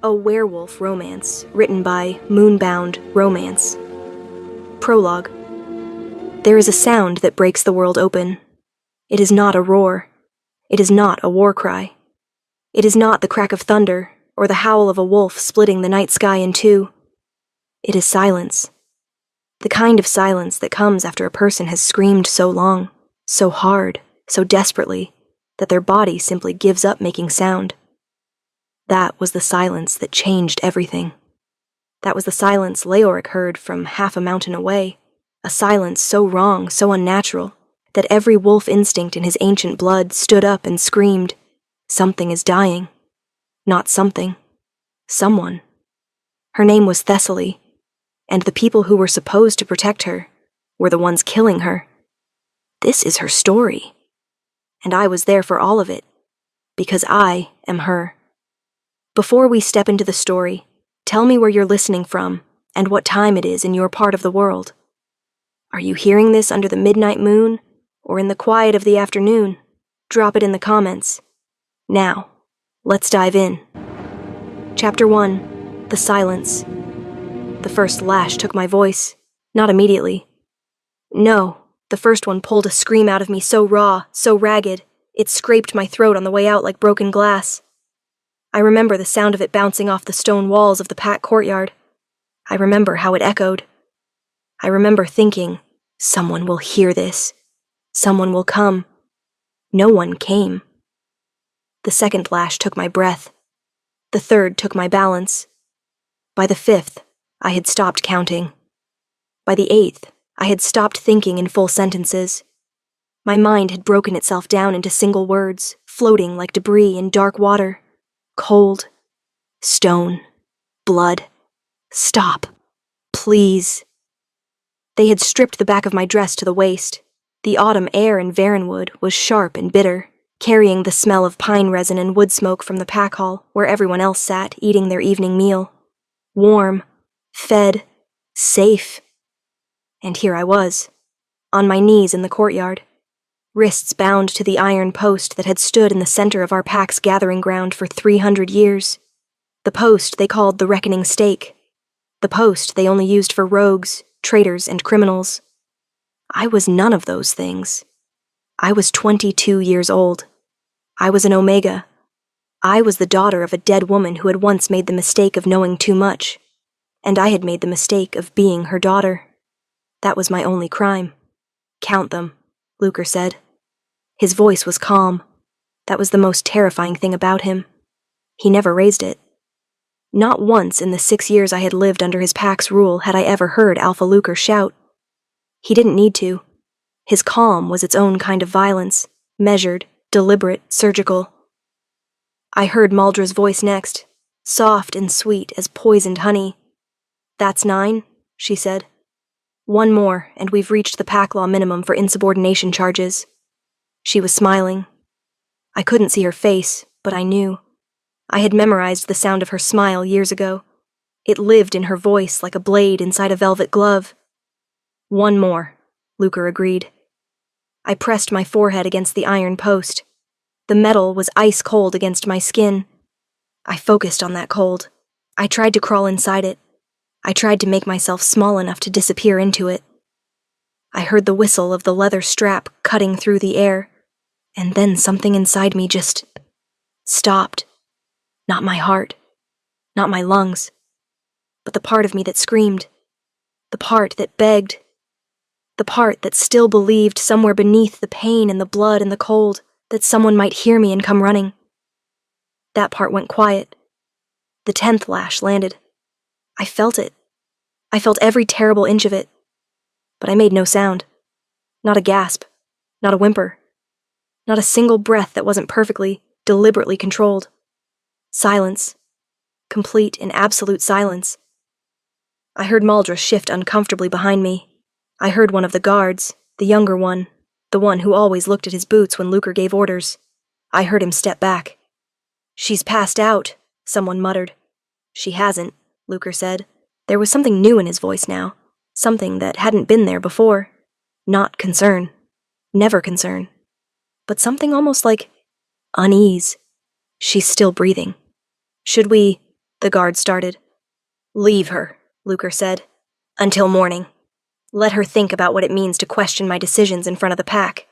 A werewolf romance written by Moonbound Romance. Prologue. There is a sound that breaks the world open. It is not a roar. It is not a war cry. It is not the crack of thunder or the howl of a wolf splitting the night sky in two. It is silence. The kind of silence that comes after a person has screamed so long, so hard, so desperately, that their body simply gives up making sound. That was the silence that changed everything. That was the silence Leoric heard from half a mountain away, a silence so wrong, so unnatural, that every wolf instinct in his ancient blood stood up and screamed, "Something is dying." Not something. Someone. Her name was Thessaly, and the people who were supposed to protect her were the ones killing her. This is her story. And I was there for all of it, because I am her. Before we step into the story, tell me where you're listening from and what time it is in your part of the world. Are you hearing this under the midnight moon or in the quiet of the afternoon? Drop it in the comments. Now, let's dive in. Chapter 1. The Silence. The first lash took my voice, not immediately. No, the first one pulled a scream out of me so raw, so ragged, it scraped my throat on the way out like broken glass. I remember the sound of it bouncing off the stone walls of the packed courtyard. I remember how it echoed. I remember thinking, someone will hear this. Someone will come. No one came. The second lash took my breath. The third took my balance. By the fifth, I had stopped counting. By the eighth, I had stopped thinking in full sentences. My mind had broken itself down into single words, floating like debris in dark water. Cold. Stone. Blood. Stop. Please. They had stripped the back of my dress to the waist. The autumn air in Varenwood was sharp and bitter, carrying the smell of pine resin and wood smoke from the pack hall where everyone else sat eating their evening meal. Warm. Fed. Safe. And here I was, on my knees in the courtyard, wrists bound to the iron post that had stood in the center of our pack's gathering ground for 300 years. The post they called the Reckoning Stake. The post they only used for rogues, traitors, and criminals. I was none of those things. I was 22 years old. I was an Omega. I was the daughter of a dead woman who had once made the mistake of knowing too much, and I had made the mistake of being her daughter. That was my only crime. Count them, Lucre said. His voice was calm. That was the most terrifying thing about him. He never raised it. Not once in the 6 years I had lived under his pack's rule had I ever heard Alpha Lucre shout. He didn't need to. His calm was its own kind of violence, measured, deliberate, surgical. I heard Maldra's voice next, soft and sweet as poisoned honey. "That's 9, she said. "One more, and we've reached the pack law minimum for insubordination charges." She was smiling. I couldn't see her face, but I knew. I had memorized the sound of her smile years ago. It lived in her voice like a blade inside a velvet glove. "One more," Lucre agreed. I pressed my forehead against the iron post. The metal was ice cold against my skin. I focused on that cold. I tried to crawl inside it. I tried to make myself small enough to disappear into it. I heard the whistle of the leather strap cutting through the air, and then something inside me just stopped. Not my heart, not my lungs, but the part of me that screamed, the part that begged, the part that still believed somewhere beneath the pain and the blood and the cold that someone might hear me and come running. That part went quiet. The 10th lash landed. I felt it. I felt every terrible inch of it. But I made no sound. Not a gasp. Not a whimper. Not a single breath that wasn't perfectly, deliberately controlled. Silence. Complete and absolute silence. I heard Maldra shift uncomfortably behind me. I heard one of the guards, the younger one, the one who always looked at his boots when Lucre gave orders. I heard him step back. "She's passed out," someone muttered. "She hasn't," Lucre said. There was something new in his voice now, something that hadn't been there before. Not concern. Never concern. But something almost like unease. "She's still breathing. Should we..." The guard started. "Leave her," Lucre said. "Until morning. Let her think about what it means to question my decisions in front of the pack."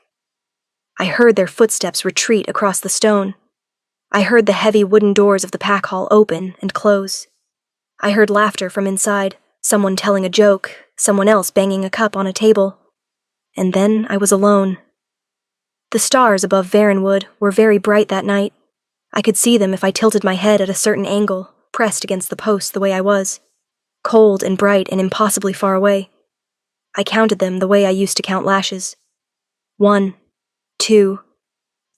I heard their footsteps retreat across the stone. I heard the heavy wooden doors of the pack hall open and close. I heard laughter from inside, someone telling a joke, someone else banging a cup on a table. And then I was alone. The stars above Varenwood were very bright that night. I could see them if I tilted my head at a certain angle, pressed against the post the way I was. Cold and bright and impossibly far away. I counted them the way I used to count lashes. 1, 2,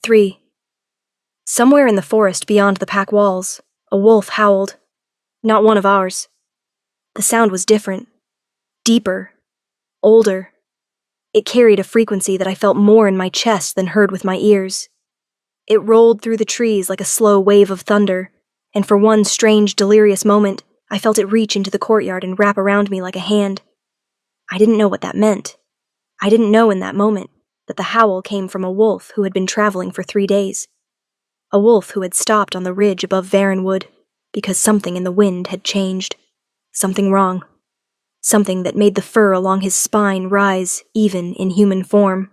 3. Somewhere in the forest beyond the pack walls, a wolf howled. Not one of ours. The sound was different. Deeper. Older. It carried a frequency that I felt more in my chest than heard with my ears. It rolled through the trees like a slow wave of thunder, and for one strange, delirious moment, I felt it reach into the courtyard and wrap around me like a hand. I didn't know what that meant. I didn't know in that moment that the howl came from a wolf who had been traveling for 3 days. A wolf who had stopped on the ridge above Varenwood because something in the wind had changed. Something wrong. Something that made the fur along his spine rise even in human form.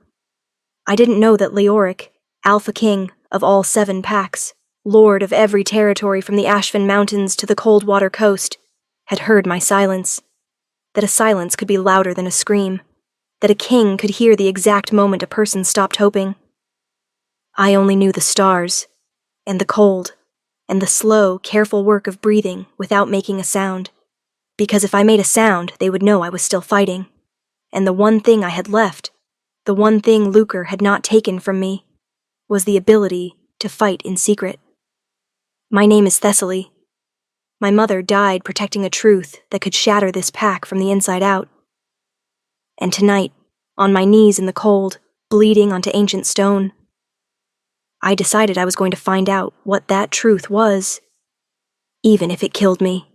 I didn't know that Leoric, Alpha King of all 7 packs, lord of every territory from the Ashfin Mountains to the Coldwater Coast, had heard my silence. That a silence could be louder than a scream. That a king could hear the exact moment a person stopped hoping. I only knew the stars, and the cold, and the slow, careful work of breathing without making a sound. Because if I made a sound, they would know I was still fighting. And the one thing I had left, the one thing Lucre had not taken from me, was the ability to fight in secret. My name is Thessaly. My mother died protecting a truth that could shatter this pack from the inside out. And tonight, on my knees in the cold, bleeding onto ancient stone, I decided I was going to find out what that truth was, even if it killed me.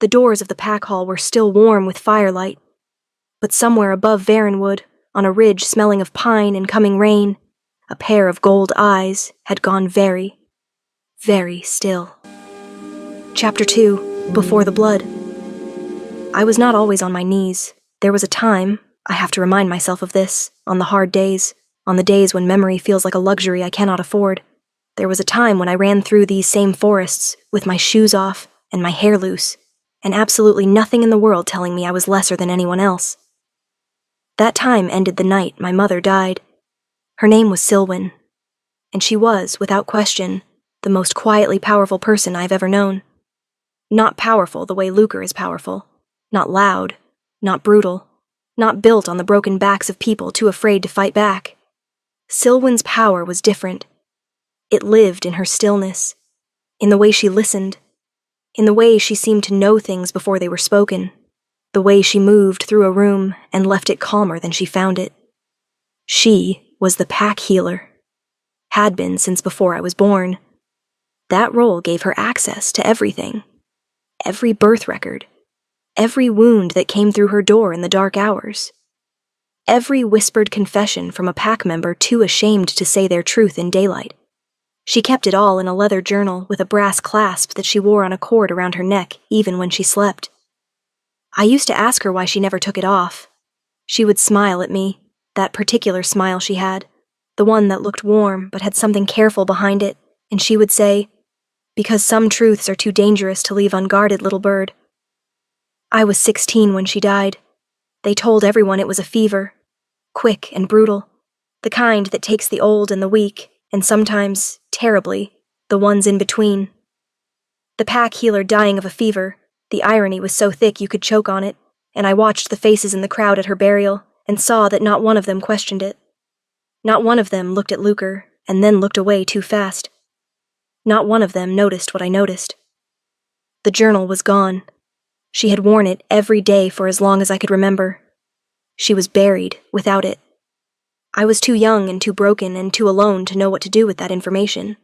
The doors of the pack hall were still warm with firelight, but somewhere above Varenwood, on a ridge smelling of pine and coming rain, a pair of gold eyes had gone very, very still. Chapter 2, Before the Blood. I was not always on my knees. There was a time, I have to remind myself of this, on the hard days, on the days when memory feels like a luxury I cannot afford. There was a time when I ran through these same forests, with my shoes off and my hair loose, and absolutely nothing in the world telling me I was lesser than anyone else. That time ended the night my mother died. Her name was Silwyn, and she was, without question, the most quietly powerful person I've ever known. Not powerful the way Lucre is powerful, not loud, not brutal, not built on the broken backs of people too afraid to fight back. Silwyn's power was different. It lived in her stillness, in the way she listened, in the way she seemed to know things before they were spoken, the way she moved through a room and left it calmer than she found it. She was the pack healer. Had been since before I was born. That role gave her access to everything. Every birth record. Every wound that came through her door in the dark hours. Every whispered confession from a pack member too ashamed to say their truth in daylight. She kept it all in a leather journal with a brass clasp that she wore on a cord around her neck even when she slept. I used to ask her why she never took it off. She would smile at me, that particular smile she had, the one that looked warm but had something careful behind it, and she would say, "Because some truths are too dangerous to leave unguarded, little bird." I was 16 when she died. They told everyone it was a fever, quick and brutal, the kind that takes the old and the weak, and sometimes, terribly, the ones in between. The pack healer dying of a fever, the irony was so thick you could choke on it, and I watched the faces in the crowd at her burial, and saw that not one of them questioned it. Not one of them looked at Lucre, and then looked away too fast. Not one of them noticed what I noticed. The journal was gone. She had worn it every day for as long as I could remember. She was buried without it. I was too young and too broken and too alone to know what to do with that information.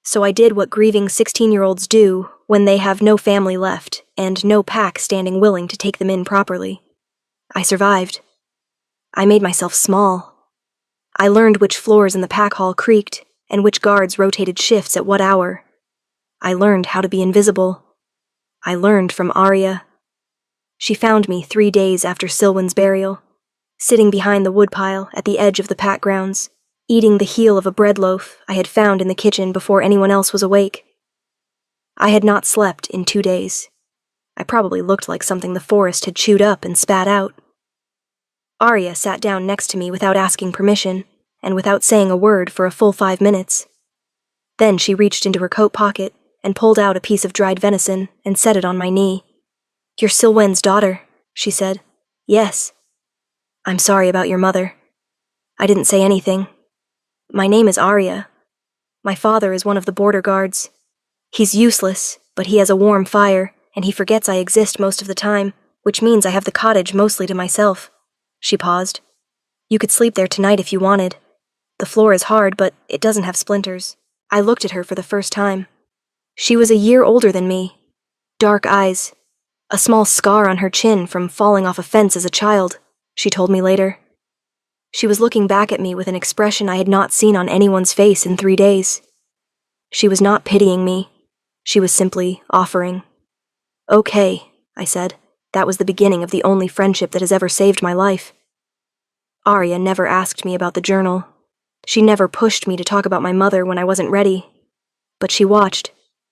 So I did what grieving 16-year-olds do when they have no family left and no pack standing willing to take them in properly. I survived. I made myself small. I learned which floors in the pack hall creaked and which guards rotated shifts at what hour. I learned how to be invisible. I learned from Arya. She found me 3 days after Silwen's burial, sitting behind the woodpile at the edge of the pack grounds, eating the heel of a bread loaf I had found in the kitchen before anyone else was awake. I had not slept in 2 days. I probably looked like something the forest had chewed up and spat out. Arya sat down next to me without asking permission, and without saying a word for a full 5 minutes. Then she reached into her coat pocket and pulled out a piece of dried venison and set it on my knee. "You're Silwen's daughter," she said. "Yes." "I'm sorry about your mother." I didn't say anything. "My name is Arya. My father is one of the border guards. He's useless, but he has a warm fire, and he forgets I exist most of the time, which means I have the cottage mostly to myself." She paused. "You could sleep there tonight if you wanted. The floor is hard, but it doesn't have splinters." I looked at her for the first time. She was a year older than me. Dark eyes. A small scar on her chin from falling off a fence as a child, she told me later. She was looking back at me with an expression I had not seen on anyone's face in 3 days. She was not pitying me. She was simply offering. "Okay," I said. That was the beginning of the only friendship that has ever saved my life. Arya never asked me about the journal. She never pushed me to talk about my mother when I wasn't ready. But she watched.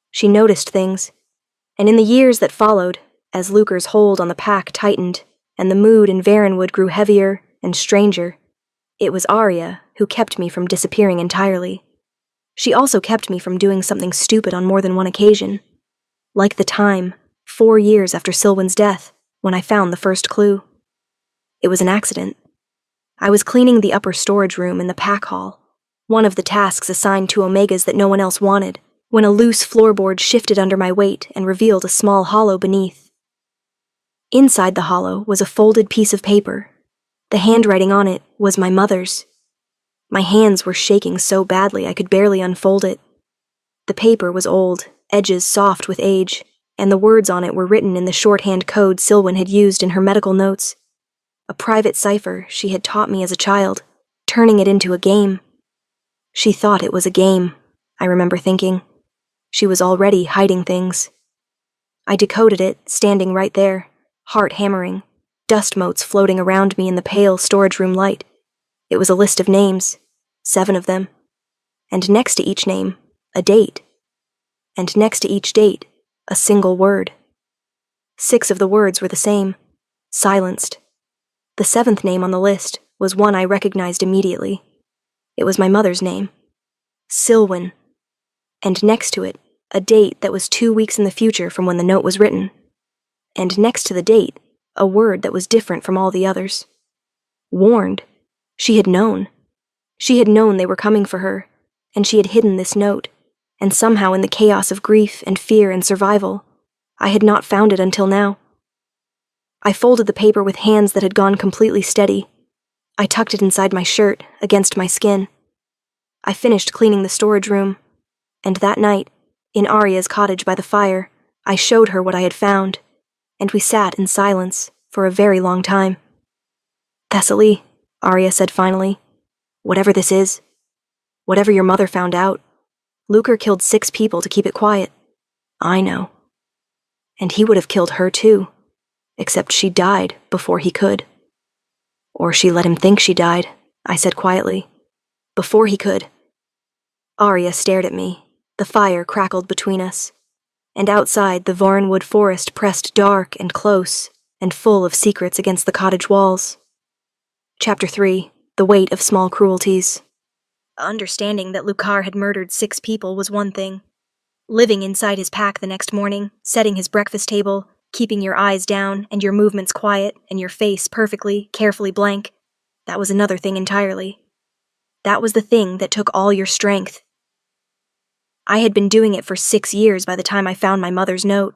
She noticed things. And in the years that followed, as Luker's hold on the pack tightened, and the mood in Varenwood grew heavier and stranger, it was Arya who kept me from disappearing entirely. She also kept me from doing something stupid on more than one occasion. Like the time, 4 years after Silwen's death, when I found the first clue. It was an accident. I was cleaning the upper storage room in the pack hall, one of the tasks assigned to Omegas that no one else wanted, when a loose floorboard shifted under my weight and revealed a small hollow beneath. Inside the hollow was a folded piece of paper. The handwriting on it was my mother's. My hands were shaking so badly I could barely unfold it. The paper was old, edges soft with age, and the words on it were written in the shorthand code Silwen had used in her medical notes. A private cipher she had taught me as a child, turning it into a game. She thought it was a game, I remember thinking. She was already hiding things. I decoded it, standing right there, heart hammering, dust motes floating around me in the pale storage room light. It was a list of names, 7 of them. And next to each name, a date. And next to each date, a single word. 6 of the words were the same, silenced. The 7th name on the list was one I recognized immediately. It was my mother's name, Silwen. And next to it, a date that was 2 weeks in the future from when the note was written. And next to the date, a word that was different from all the others. Warned. She had known. She had known they were coming for her, and she had hidden this note, and somehow in the chaos of grief and fear and survival, I had not found it until now. I folded the paper with hands that had gone completely steady. I tucked it inside my shirt, against my skin. I finished cleaning the storage room, and that night, in Arya's cottage by the fire, I showed her what I had found, and we sat in silence for a very long time. "Thessaly," Arya said finally, "whatever this is, whatever your mother found out, Luker killed 6 people to keep it quiet. I know. And he would have killed her too, except she died before he could. Or she let him think she died," I said quietly. "Before he could." Arya stared at me. The fire crackled between us. And outside, the Varenwood forest pressed dark and close, and full of secrets against the cottage walls. Chapter 3. The Weight of Small Cruelties. Understanding that Lukar had murdered 6 people was one thing. Living inside his pack the next morning, setting his breakfast table, keeping your eyes down and your movements quiet and your face perfectly, carefully blank, that was another thing entirely. That was the thing that took all your strength. I had been doing it for 6 years by the time I found my mother's note.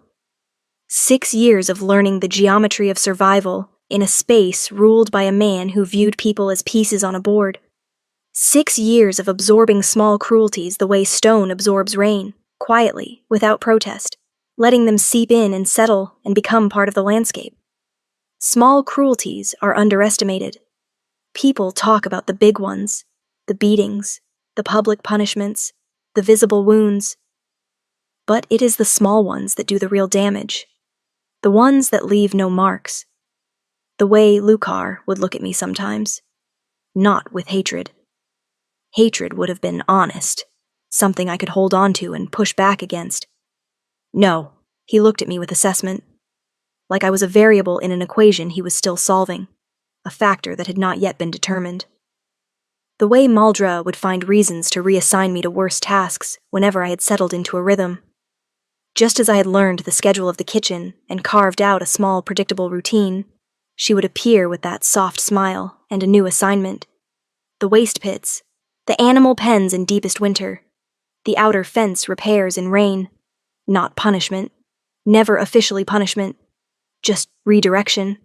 6 years of learning the geometry of survival in a space ruled by a man who viewed people as pieces on a board. 6 years of absorbing small cruelties the way stone absorbs rain, quietly, without protest, letting them seep in and settle and become part of the landscape. Small cruelties are underestimated. People talk about the big ones, the beatings, the public punishments, the visible wounds. But it is the small ones that do the real damage. The ones that leave no marks. The way Lucar would look at me sometimes. Not with hatred. Hatred would have been honest, something I could hold on to and push back against. No, he looked at me with assessment. Like I was a variable in an equation he was still solving, a factor that had not yet been determined. The way Maldra would find reasons to reassign me to worse tasks whenever I had settled into a rhythm. Just as I had learned the schedule of the kitchen and carved out a small, predictable routine, she would appear with that soft smile and a new assignment. The waste pits, the animal pens in deepest winter, the outer fence repairs in rain. Not punishment, never officially punishment, just redirection.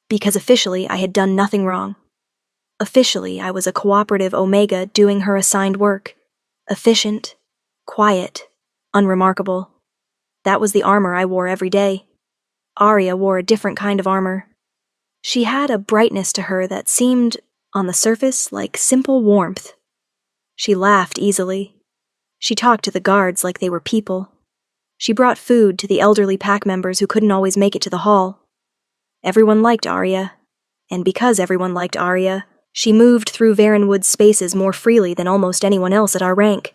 Because officially I had done nothing wrong. Officially I was a cooperative Omega doing her assigned work. Efficient, quiet, unremarkable. That was the armor I wore every day. Arya wore a different kind of armor. She had a brightness to her that seemed, on the surface, like simple warmth. She laughed easily. She talked to the guards like they were people. She brought food to the elderly pack members who couldn't always make it to the hall. Everyone liked Arya, and because everyone liked Arya, she moved through Varenwood's spaces more freely than almost anyone else at our rank.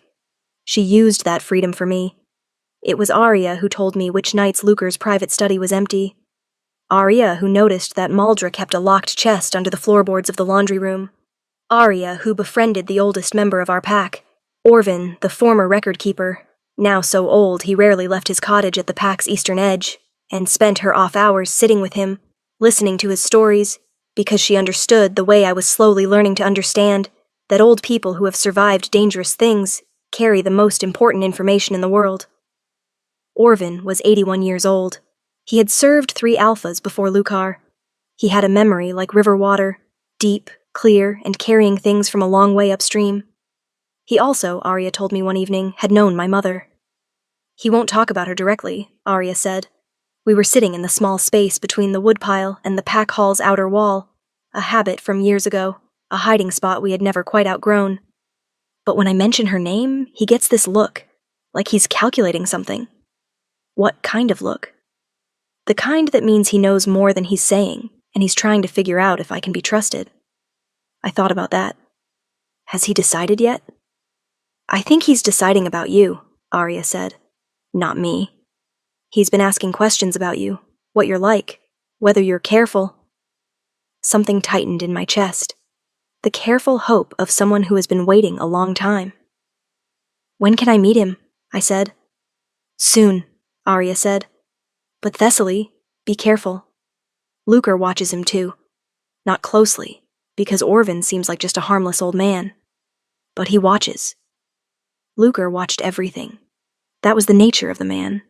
She used that freedom for me. It was Arya who told me which nights Lucar's private study was empty. Arya who noticed that Maldra kept a locked chest under the floorboards of the laundry room. Arya who befriended the oldest member of our pack, Orvin, the former record keeper, now so old he rarely left his cottage at the pack's eastern edge, and spent her off hours sitting with him, listening to his stories, because she understood the way I was slowly learning to understand that old people who have survived dangerous things carry the most important information in the world. Orvin was 81 years old. He had served 3 alphas before Lucar. He had a memory like river water, deep, clear, and carrying things from a long way upstream. He also, Arya told me one evening, had known my mother. He won't talk about her directly, Arya said. We were sitting in the small space between the woodpile and the pack hall's outer wall, a habit from years ago, a hiding spot we had never quite outgrown. But when I mention her name, he gets this look, like he's calculating something. What kind of look? The kind that means he knows more than he's saying, and he's trying to figure out if I can be trusted. I thought about that. Has he decided yet? I think he's deciding about you, Arya said. Not me. He's been asking questions about you, what you're like, whether you're careful. Something tightened in my chest. The careful hope of someone who has been waiting a long time. When can I meet him? I said. Soon, Arya said. But Thessaly, be careful. Lucar watches him too. Not closely, because Orvin seems like just a harmless old man. But he watches. Lucar watched everything. That was the nature of the man.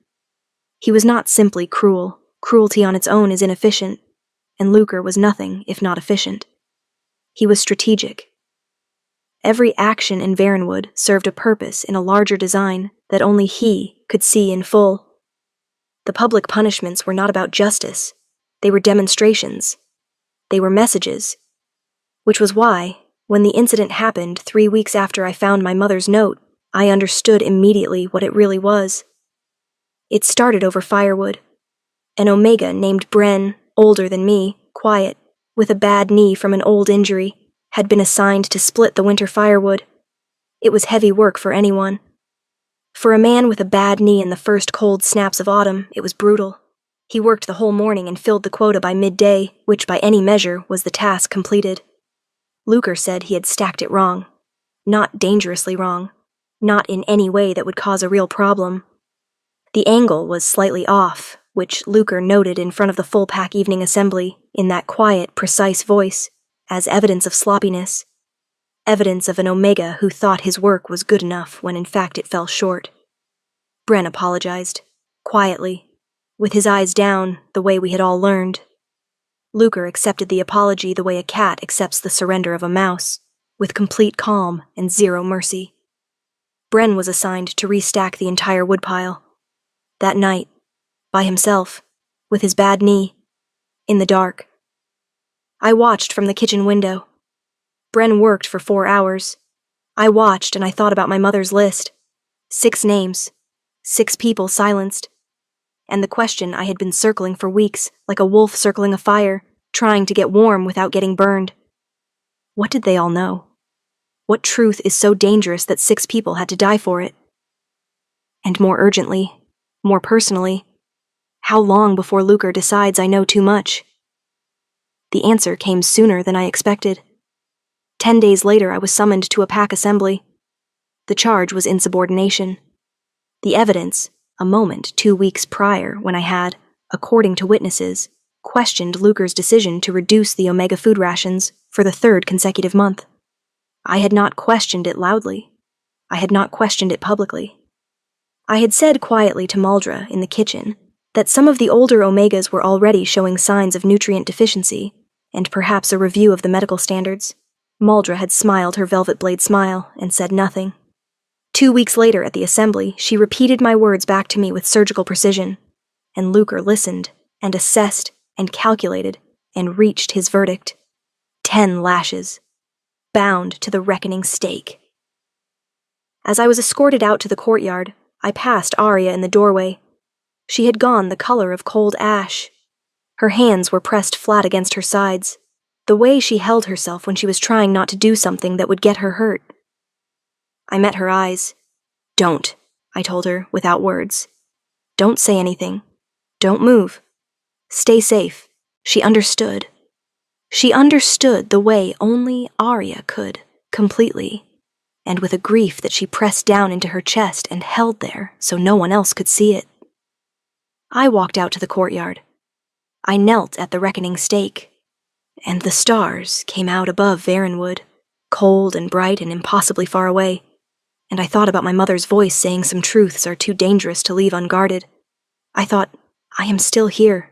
He was not simply cruel. Cruelty on its own is inefficient, and Lucar was nothing if not efficient. He was strategic. Every action in Varenwood served a purpose in a larger design that only he could see in full. The public punishments were not about justice. They were demonstrations. They were messages. Which was why, when the incident happened 3 weeks after I found my mother's note, I understood immediately what it really was. It started over firewood. An Omega named Bren, older than me, quiet, with a bad knee from an old injury, had been assigned to split the winter firewood. It was heavy work for anyone. For a man with a bad knee in the first cold snaps of autumn, it was brutal. He worked the whole morning and filled the quota by midday, which by any measure was the task completed. Lucar said he had stacked it wrong. Not dangerously wrong. Not in any way that would cause a real problem. The angle was slightly off, which Lucar noted in front of the full pack evening assembly, in that quiet, precise voice, as evidence of sloppiness. Evidence of an Omega who thought his work was good enough when in fact it fell short. Bren apologized, quietly, with his eyes down, the way we had all learned. Lucar accepted the apology the way a cat accepts the surrender of a mouse, with complete calm and zero mercy. Bren was assigned to restack the entire woodpile. That night, by himself, with his bad knee, in the dark. I watched from the kitchen window. Bren worked for 4 hours. I watched and I thought about my mother's list. 6 names. 6 people silenced. And the question I had been circling for weeks, like a wolf circling a fire, trying to get warm without getting burned. What did they all know? What truth is so dangerous that 6 people had to die for it? And more urgently, more personally, how long before Lucre decides I know too much? The answer came sooner than I expected. 10 days later, I was summoned to a pack assembly. The charge was insubordination. The evidence, a moment 2 weeks prior when I had, according to witnesses, questioned Lucre's decision to reduce the Omega food rations for the 3rd consecutive month. I had not questioned it loudly. I had not questioned it publicly. I had said quietly to Maldra in the kitchen that some of the older Omegas were already showing signs of nutrient deficiency, and perhaps a review of the medical standards. Maldra had smiled her velvet blade smile and said nothing. 2 weeks later at the assembly, she repeated my words back to me with surgical precision, and Lucre listened and assessed and calculated and reached his verdict. 10 lashes. Bound to the reckoning stake. As I was escorted out to the courtyard, I passed Arya in the doorway. She had gone the color of cold ash. Her hands were pressed flat against her sides, the way she held herself when she was trying not to do something that would get her hurt. I met her eyes. "Don't," I told her, without words. "Don't say anything. Don't move. Stay safe." She understood. She understood the way only Arya could, completely, and with a grief that she pressed down into her chest and held there so no one else could see it. I walked out to the courtyard. I knelt at the reckoning stake, and the stars came out above Varenwood, cold and bright and impossibly far away, and I thought about my mother's voice saying some truths are too dangerous to leave unguarded. I thought, I am still here.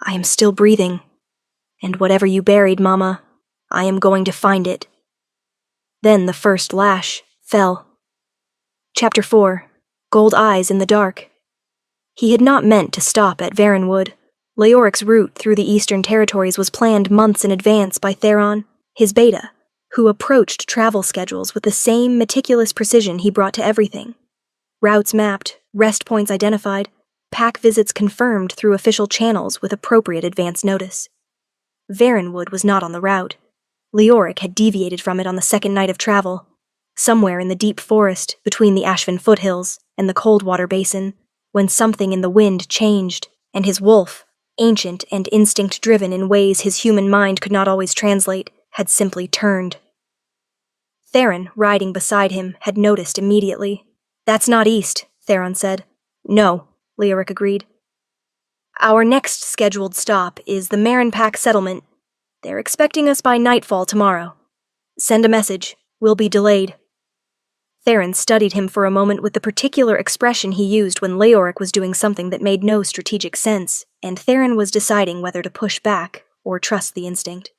I am still breathing. And whatever you buried, Mama, I am going to find it. Then the first lash fell. Chapter 4. Gold Eyes in the Dark. He had not meant to stop at Varenwood. Leoric's route through the Eastern Territories was planned months in advance by Theron, his beta, who approached travel schedules with the same meticulous precision he brought to everything. Routes mapped, rest points identified, pack visits confirmed through official channels with appropriate advance notice. Varenwood was not on the route. Leoric had deviated from it on the second night of travel, somewhere in the deep forest between the Ashvin foothills and the Coldwater Basin, when something in the wind changed, and his wolf, ancient and instinct-driven in ways his human mind could not always translate, had simply turned. Theron, riding beside him, had noticed immediately. "That's not east," Theron said. "No," Leoric agreed. "Our next scheduled stop is the Marinpack settlement. They're expecting us by nightfall tomorrow. Send a message. We'll be delayed." Theron studied him for a moment with the particular expression he used when Leoric was doing something that made no strategic sense, and Theron was deciding whether to push back or trust the instinct.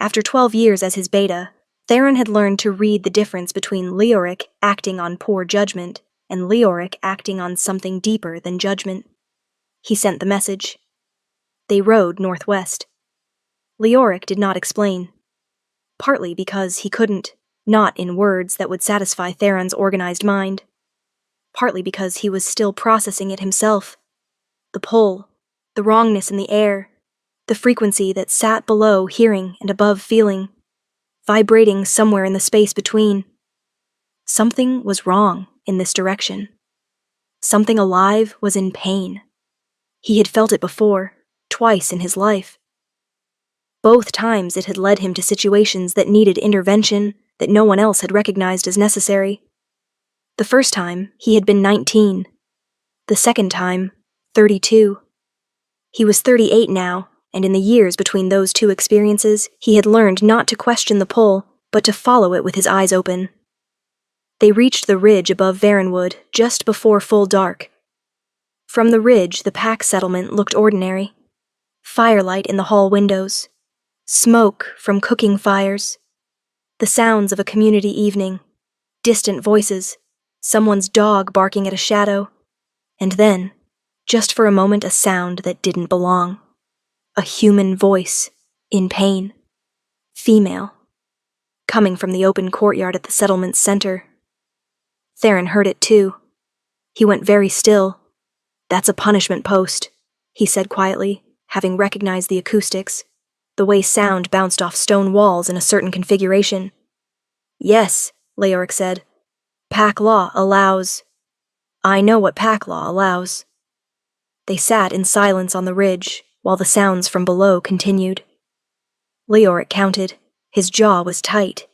After 12 years as his beta, Theron had learned to read the difference between Leoric acting on poor judgment and Leoric acting on something deeper than judgment. He sent the message. They rode northwest. Leoric did not explain. Partly because he couldn't, not in words that would satisfy Theron's organized mind. Partly because he was still processing it himself. The pull, the wrongness in the air, the frequency that sat below hearing and above feeling, vibrating somewhere in the space between. Something was wrong in this direction. Something alive was in pain. He had felt it before, twice in his life. Both times it had led him to situations that needed intervention that no one else had recognized as necessary. The first time, he had been 19. The second time, 32. He was 38 now, and in the years between those two experiences, he had learned not to question the pull, but to follow it with his eyes open. They reached the ridge above Varenwood just before full dark. From the ridge, the pack settlement looked ordinary. Firelight in the hall windows. Smoke from cooking fires. The sounds of a community evening. Distant voices. Someone's dog barking at a shadow. And then, just for a moment, a sound that didn't belong. A human voice, in pain. Female. Coming from the open courtyard at the settlement's center. Theron heard it too. He went very still. "That's a punishment post," he said quietly, having recognized the acoustics, the way sound bounced off stone walls in a certain configuration. "Yes," Leoric said. "Pack law allows—" "I know what pack law allows." They sat in silence on the ridge, while the sounds from below continued. Leoric counted. His jaw was tight.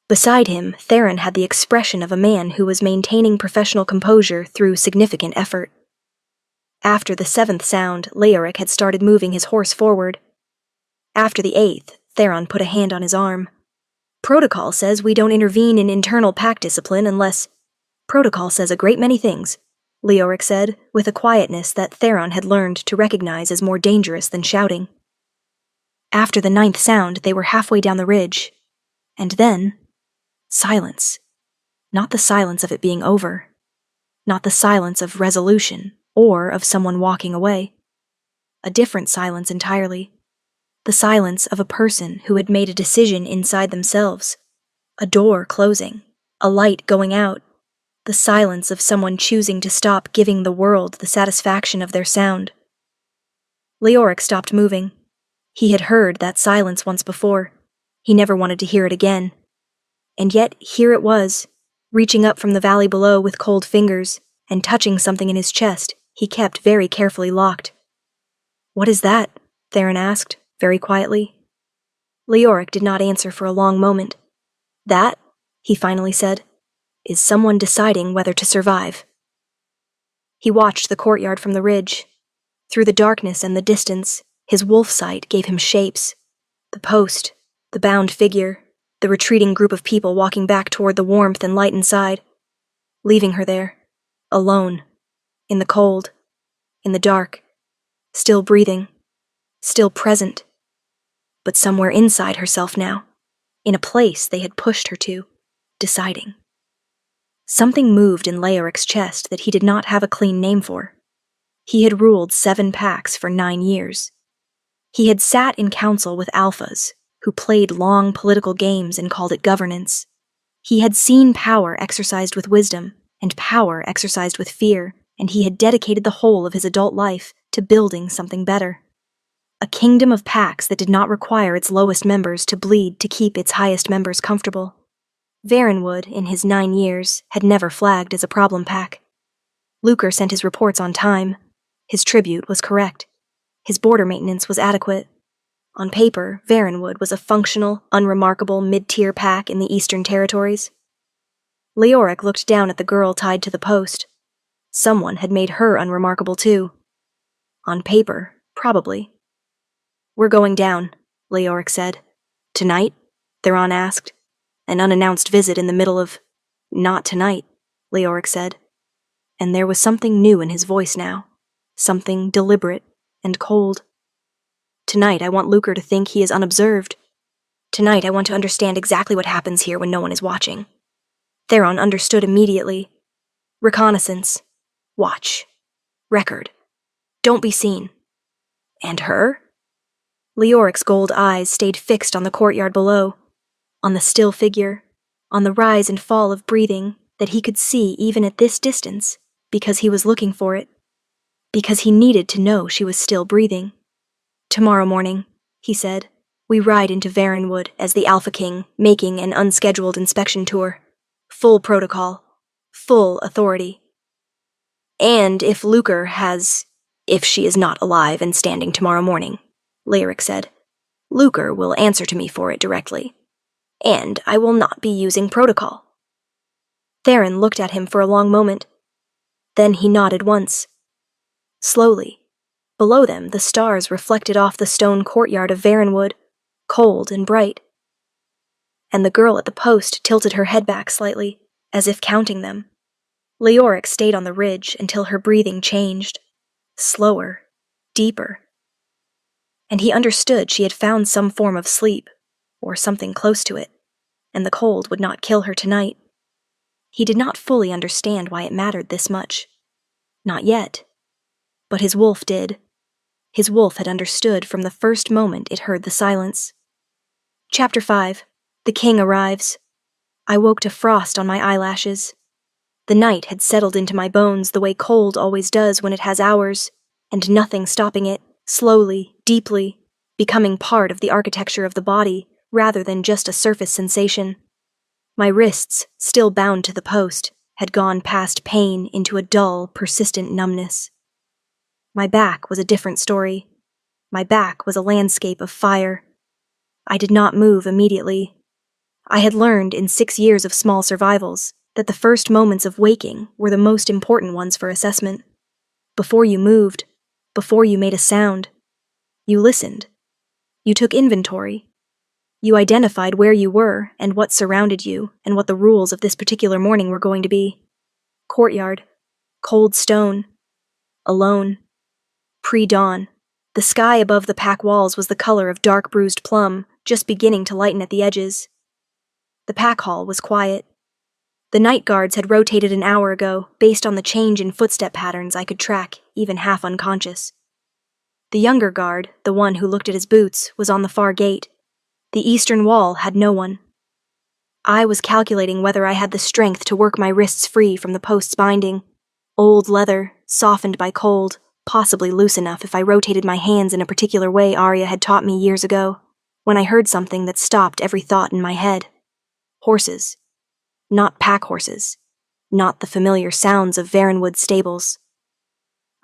Beside him, Theron had the expression of a man who was maintaining professional composure through significant effort. After the 7th sound, Leoric had started moving his horse forward. After the 8th, Theron put a hand on his arm. "Protocol says we don't intervene in internal pack discipline unless—" "Protocol says a great many things," Leoric said, with a quietness that Theron had learned to recognize as more dangerous than shouting. After the 9th sound, they were halfway down the ridge. And then, silence. Not the silence of it being over. Not the silence of resolution, or of someone walking away. A different silence entirely. The silence of a person who had made a decision inside themselves. A door closing. A light going out. The silence of someone choosing to stop giving the world the satisfaction of their sound. Leoric stopped moving. He had heard that silence once before. He never wanted to hear it again. And yet here it was, reaching up from the valley below with cold fingers, and touching something in his chest he kept very carefully locked. "What is that?" Theron asked, very quietly. Leoric did not answer for a long moment. "That," he finally said, "is someone deciding whether to survive." He watched the courtyard from the ridge. Through the darkness and the distance, his wolf sight gave him shapes. The post, the bound figure, the retreating group of people walking back toward the warmth and light inside. Leaving her there, alone, in the cold, in the dark, still breathing, still present, but somewhere inside herself now, in a place they had pushed her to, deciding. Something moved in Leoric's chest that he did not have a clean name for. He had ruled 7 packs for 9 years. He had sat in council with alphas, who played long political games and called it governance. He had seen power exercised with wisdom, and power exercised with fear, and he had dedicated the whole of his adult life to building something better. A kingdom of packs that did not require its lowest members to bleed to keep its highest members comfortable. Varenwood, in his 9 years, had never flagged as a problem pack. Lucre sent his reports on time. His tribute was correct. His border maintenance was adequate. On paper, Varenwood was a functional, unremarkable mid-tier pack in the Eastern Territories. Leoric looked down at the girl tied to the post. Someone had made her unremarkable too. On paper, probably. "We're going down," Leoric said. "Tonight?" Theron asked. An unannounced visit in the middle of— "Not tonight," Leoric said. And there was something new in his voice now. Something deliberate and cold. "Tonight I want Lucre to think he is unobserved. Tonight I want to understand exactly what happens here when no one is watching." Theron understood immediately. Reconnaissance. Watch. Record. Don't be seen. And her? Leoric's gold eyes stayed fixed on the courtyard below, on the still figure, on the rise and fall of breathing that he could see even at this distance, because he was looking for it, because he needed to know she was still breathing. "Tomorrow morning," he said, "we ride into Varenwood as the Alpha King, making an unscheduled inspection tour. Full protocol. Full authority. And if Lucre if she is not alive and standing tomorrow morning," Leoric said, "Lucre will answer to me for it directly. And I will not be using protocol." Theron looked at him for a long moment. Then he nodded once. Slowly. Below them, the stars reflected off the stone courtyard of Varenwood, cold and bright. And the girl at the post tilted her head back slightly, as if counting them. Leoric stayed on the ridge until her breathing changed. Slower. Deeper. And he understood she had found some form of sleep, or something close to it, and the cold would not kill her tonight. He did not fully understand why it mattered this much. Not yet. But his wolf did. His wolf had understood from the first moment it heard the silence. Chapter 5. The King Arrives. I woke to frost on my eyelashes. The night had settled into my bones the way cold always does when it has hours, and nothing stopping it, slowly, deeply, becoming part of the architecture of the body rather than just a surface sensation. My wrists, still bound to the post, had gone past pain into a dull, persistent numbness. My back was a different story. My back was a landscape of fire. I did not move immediately. I had learned in 6 years of small survivals that the first moments of waking were the most important ones for assessment. Before you moved, before you made a sound, you listened. You took inventory. You identified where you were and what surrounded you and what the rules of this particular morning were going to be. Courtyard, cold stone, alone, pre-dawn. The sky above the pack walls was the color of dark bruised plum, just beginning to lighten at the edges. The pack hall was quiet. The night guards had rotated an hour ago, based on the change in footstep patterns I could track, even half unconscious. The younger guard, the one who looked at his boots, was on the far gate. The eastern wall had no one. I was calculating whether I had the strength to work my wrists free from the post's binding. Old leather, softened by cold, possibly loose enough if I rotated my hands in a particular way Arya had taught me years ago, when I heard something that stopped every thought in my head. Horses. Not pack horses. Not the familiar sounds of Varenwood stables.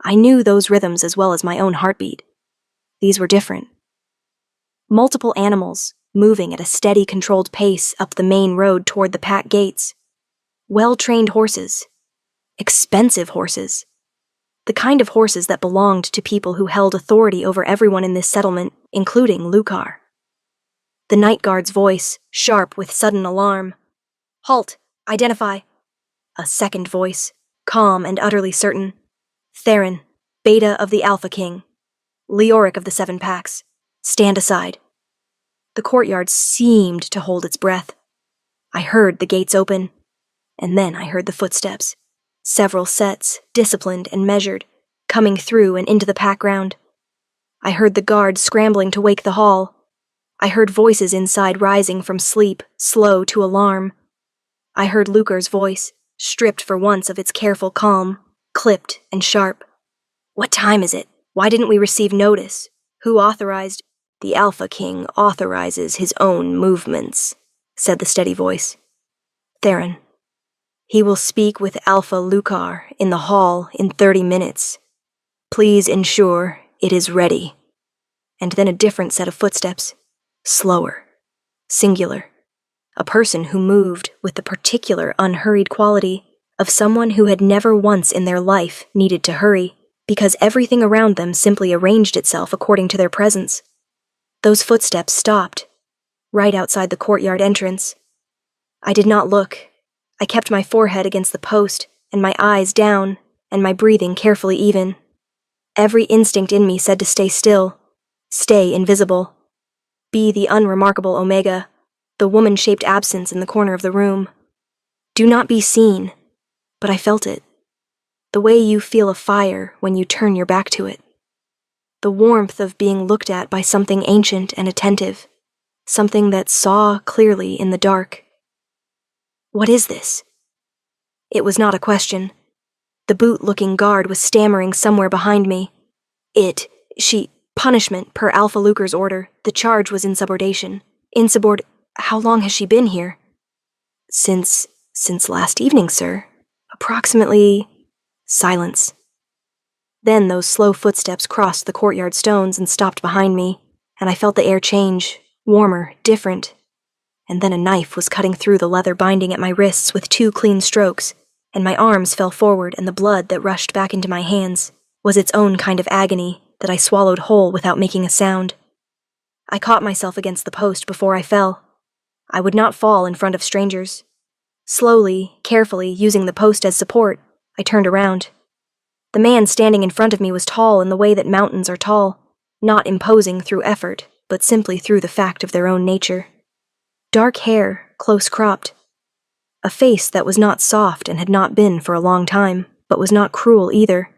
I knew those rhythms as well as my own heartbeat. These were different. Multiple animals, moving at a steady, controlled pace up the main road toward the pack gates. Well-trained horses. Expensive horses. The kind of horses that belonged to people who held authority over everyone in this settlement, including Lucar. The night guard's voice, sharp with sudden alarm. "Halt! Identify!" A second voice, calm and utterly certain. "Theron, Beta of the Alpha King. Leoric of the 7 Packs. Stand aside." The courtyard seemed to hold its breath. I heard the gates open, and then I heard the footsteps. Several sets, disciplined and measured, coming through and into the pack ground. I heard the guards scrambling to wake the hall. I heard voices inside rising from sleep, slow to alarm. I heard Lucar's voice, stripped for once of its careful calm, clipped and sharp. "What time is it? Why didn't we receive notice? Who authorized—" "The Alpha King authorizes his own movements," said the steady voice. "Theron. He will speak with Alpha Lucar in the hall in 30 minutes. Please ensure it is ready." And then a different set of footsteps. Slower. Singular. A person who moved with the particular unhurried quality of someone who had never once in their life needed to hurry, because everything around them simply arranged itself according to their presence. Those footsteps stopped, right outside the courtyard entrance. I did not look. I kept my forehead against the post, and my eyes down, and my breathing carefully even. Every instinct in me said to stay still, stay invisible, be the unremarkable Omega, the woman-shaped absence in the corner of the room. Do not be seen, but I felt it. The way you feel a fire when you turn your back to it. The warmth of being looked at by something ancient and attentive, something that saw clearly in the dark. What is this? It was not a question. The boot-looking guard was stammering somewhere behind me. Punishment per Alpha Lucar's order. The charge was insubordination. How long has she been here? Since last evening, sir. Approximately... Silence. Then those slow footsteps crossed the courtyard stones and stopped behind me, and I felt the air change, warmer, different. And then a knife was cutting through the leather binding at my wrists with 2 clean strokes, and my arms fell forward, and the blood that rushed back into my hands was its own kind of agony that I swallowed whole without making a sound. I caught myself against the post before I fell. I would not fall in front of strangers. Slowly, carefully, using the post as support, I turned around. The man standing in front of me was tall in the way that mountains are tall, not imposing through effort, but simply through the fact of their own nature. Dark hair, close cropped. A face that was not soft and had not been for a long time, but was not cruel either.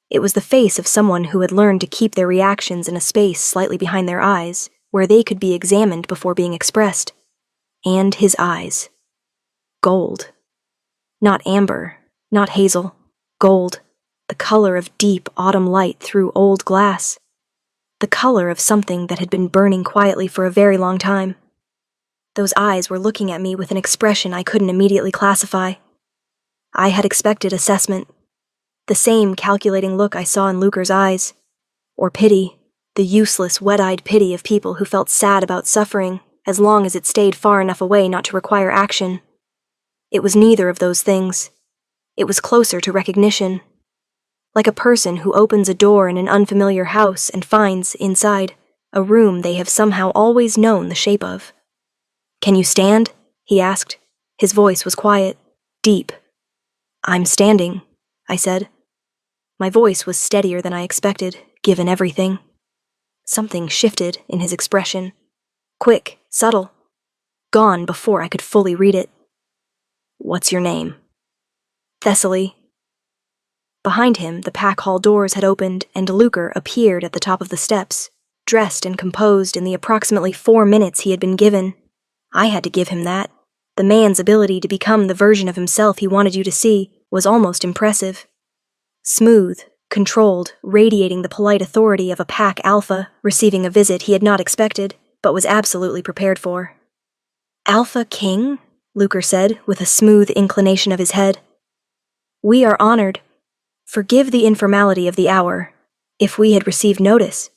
It was the face of someone who had learned to keep their reactions in a space slightly behind their eyes, where they could be examined before being expressed. And his eyes. Gold. Not amber, not hazel, gold, the color of deep autumn light through old glass. The color of something that had been burning quietly for a very long time. Those eyes were looking at me with an expression I couldn't immediately classify. I had expected assessment. The same calculating look I saw in Luker's eyes. Or pity, the useless, wet-eyed pity of people who felt sad about suffering as long as it stayed far enough away not to require action. It was neither of those things. It was closer to recognition. Like a person who opens a door in an unfamiliar house and finds, inside, a room they have somehow always known the shape of. "Can you stand?" he asked. His voice was quiet, deep. "I'm standing," I said. My voice was steadier than I expected, given everything. Something shifted in his expression. Quick, subtle. Gone before I could fully read it. "What's your name?" "Thessaly." Behind him, the pack hall doors had opened, and Luker appeared at the top of the steps, dressed and composed in the approximately 4 minutes he had been given. I had to give him that. The man's ability to become the version of himself he wanted you to see was almost impressive. Smooth, controlled, radiating the polite authority of a pack alpha receiving a visit he had not expected, but was absolutely prepared for. "Alpha King?" Luker said, with a smooth inclination of his head. "We are honored. Forgive the informality of the hour. If we had received notice."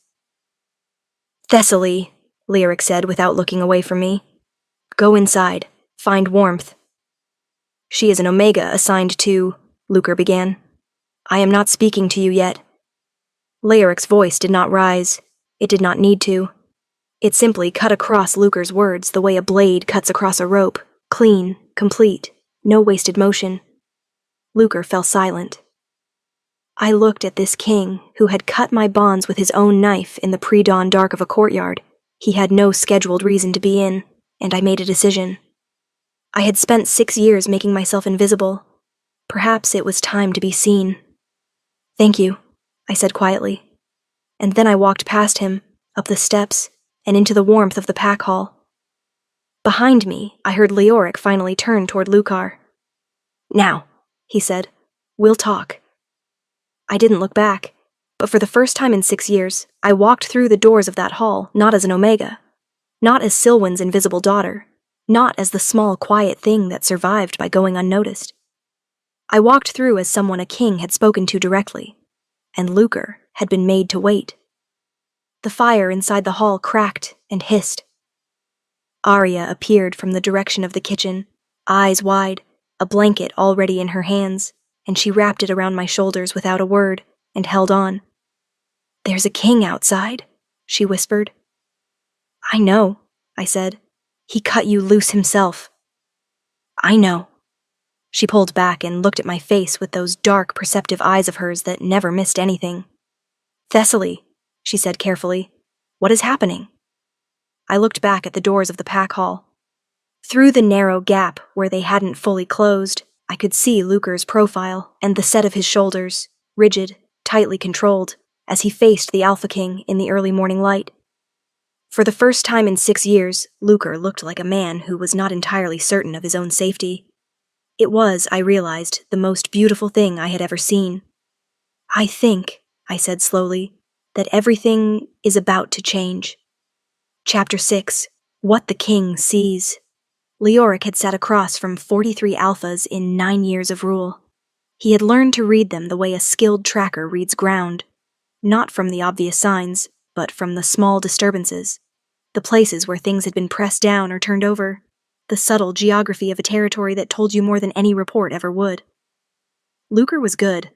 "Thessaly," Lyric said without looking away from me. "Go inside. Find warmth." "She is an Omega assigned to," Luker began. "I am not speaking to you yet." Lyric's voice did not rise. It did not need to. It simply cut across Luker's words the way a blade cuts across a rope, clean, complete, no wasted motion. Luker fell silent. I looked at this king who had cut my bonds with his own knife in the pre-dawn dark of a courtyard he had no scheduled reason to be in, and I made a decision. I had spent 6 years making myself invisible. Perhaps it was time to be seen. "Thank you," I said quietly. And then I walked past him, up the steps, and into the warmth of the pack hall. Behind me, I heard Leoric finally turn toward Lucar. "Now," he said, "we'll talk." I didn't look back, but for the first time in 6 years, I walked through the doors of that hall not as an Omega, not as Silwen's invisible daughter, not as the small, quiet thing that survived by going unnoticed. I walked through as someone a king had spoken to directly, and Luker had been made to wait. The fire inside the hall cracked and hissed. Arya appeared from the direction of the kitchen, eyes wide, a blanket already in her hands, and she wrapped it around my shoulders without a word, and held on. "There's a king outside," she whispered. "I know," I said. "He cut you loose himself." "I know." She pulled back and looked at my face with those dark, perceptive eyes of hers that never missed anything. "Thessaly," she said carefully, "what is happening?" I looked back at the doors of the pack hall. Through the narrow gap where they hadn't fully closed, I could see Luker's profile and the set of his shoulders, rigid, tightly controlled, as he faced the Alpha King in the early morning light. For the first time in 6 years, Luker looked like a man who was not entirely certain of his own safety. It was, I realized, the most beautiful thing I had ever seen. "I think," I said slowly, "that everything is about to change." Chapter 6, What the King Sees. Leoric had sat across from 43 alphas in 9 years of rule. He had learned to read them the way a skilled tracker reads ground, not from the obvious signs, but from the small disturbances, the places where things had been pressed down or turned over, the subtle geography of a territory that told you more than any report ever would. Luker was good.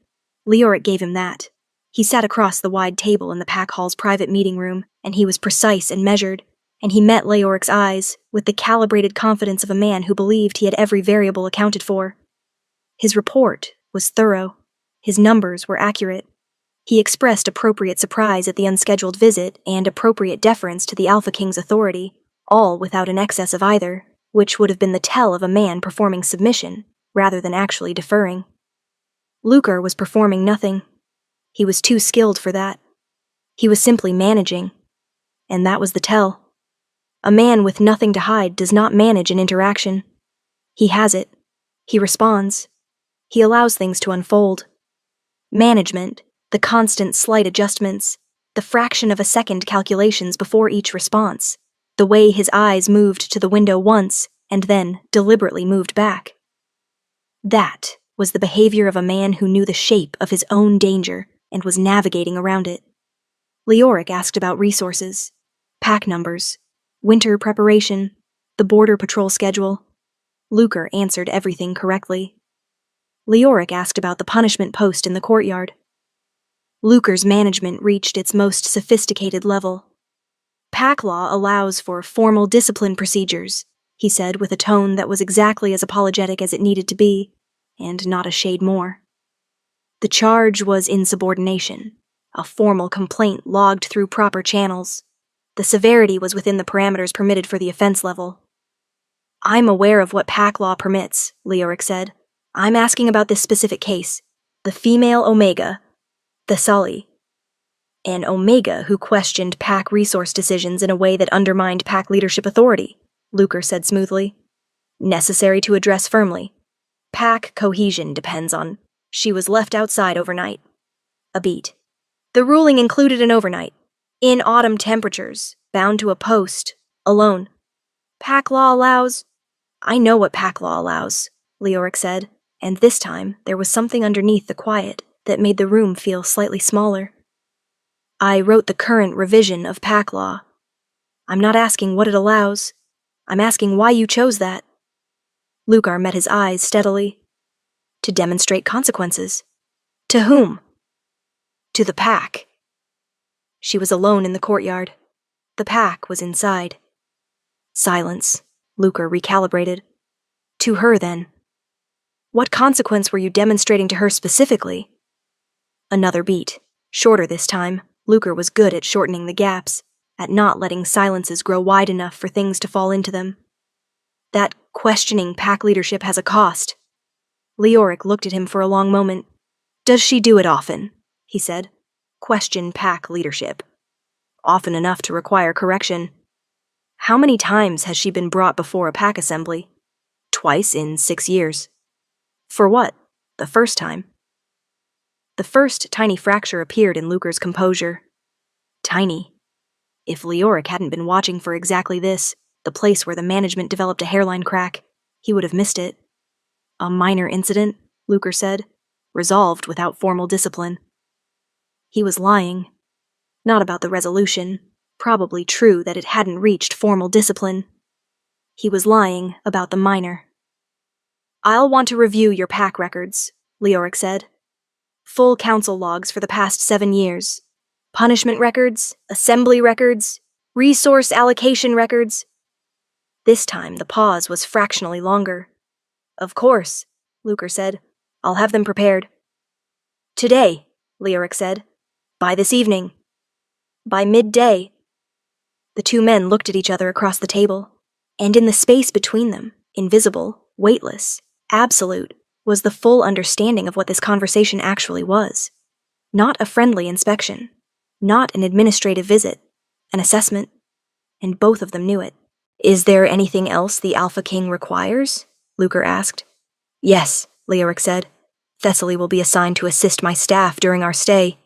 Leoric gave him that. He sat across the wide table in the pack hall's private meeting room, and he was precise and measured, and he met Leoric's eyes with the calibrated confidence of a man who believed he had every variable accounted for. His report was thorough. His numbers were accurate. He expressed appropriate surprise at the unscheduled visit and appropriate deference to the Alpha King's authority, all without an excess of either, which would have been the tell of a man performing submission, rather than actually deferring. Luker was performing nothing. He was too skilled for that. He was simply managing. And that was the tell. A man with nothing to hide does not manage an interaction. He has it. He responds, He allows things to unfold. Management, the constant slight adjustments, the fraction of a second calculations before each response, the way his eyes moved to the window once and then deliberately moved back. That was the behavior of a man who knew the shape of his own danger and was navigating around it. Leoric asked about resources, pack numbers, winter preparation, the border patrol schedule. Luker answered everything correctly. Leoric asked about the punishment post in the courtyard. Luker's management reached its most sophisticated level. Pack law allows for formal discipline procedures, he said with a tone that was exactly as apologetic as it needed to be, and not a shade more. The charge was insubordination, a formal complaint logged through proper channels. The severity was within the parameters permitted for the offense level. I'm aware of what pack law permits, Leoric said. I'm asking about this specific case. The female Omega, Thessaly. An Omega who questioned pack resource decisions in a way that undermined pack leadership authority, Luker said smoothly. Necessary to address firmly. Pack cohesion depends on. She was left outside overnight. A beat. The ruling included an overnight. In autumn temperatures, bound to a post, alone. Pack law allows. I know what pack law allows, Leoric said, and this time there was something underneath the quiet that made the room feel slightly smaller. I wrote the current revision of pack law. I'm not asking what it allows. I'm asking why you chose that. Luker met his eyes steadily. To demonstrate consequences. To whom? To the pack. She was alone in the courtyard. The pack was inside. Silence. Luker recalibrated. To her, then. What consequence were you demonstrating to her specifically? Another beat. Shorter this time. Luker was good at shortening the gaps, at not letting silences grow wide enough for things to fall into them. That questioning pack leadership has a cost. Leoric looked at him for a long moment. Does she do it often? He said. Question pack leadership. Often enough to require correction. How many times has she been brought before a pack assembly? Twice in 6 years. For what? The first time. The first tiny fracture appeared in Luker's composure. Tiny. If Leoric hadn't been watching for exactly this, the place where the management developed a hairline crack, he would have missed it. A minor incident, Luker said, resolved without formal discipline. He was lying. Not about the resolution, probably true that it hadn't reached formal discipline. He was lying about the minor. I'll want to review your pack records, Leoric said. Full council logs for the past 7 years. Punishment records, assembly records, resource allocation records. This time the pause was fractionally longer. Of course, Luker said. I'll have them prepared. Today, Leoric said. By this evening. By midday. The two men looked at each other across the table, and in the space between them, invisible, weightless, absolute, was the full understanding of what this conversation actually was. Not a friendly inspection. Not an administrative visit. An assessment. And both of them knew it. Is there anything else the Alpha King requires? Luker asked. Yes, Leoric said. Thessaly will be assigned to assist my staff during our stay.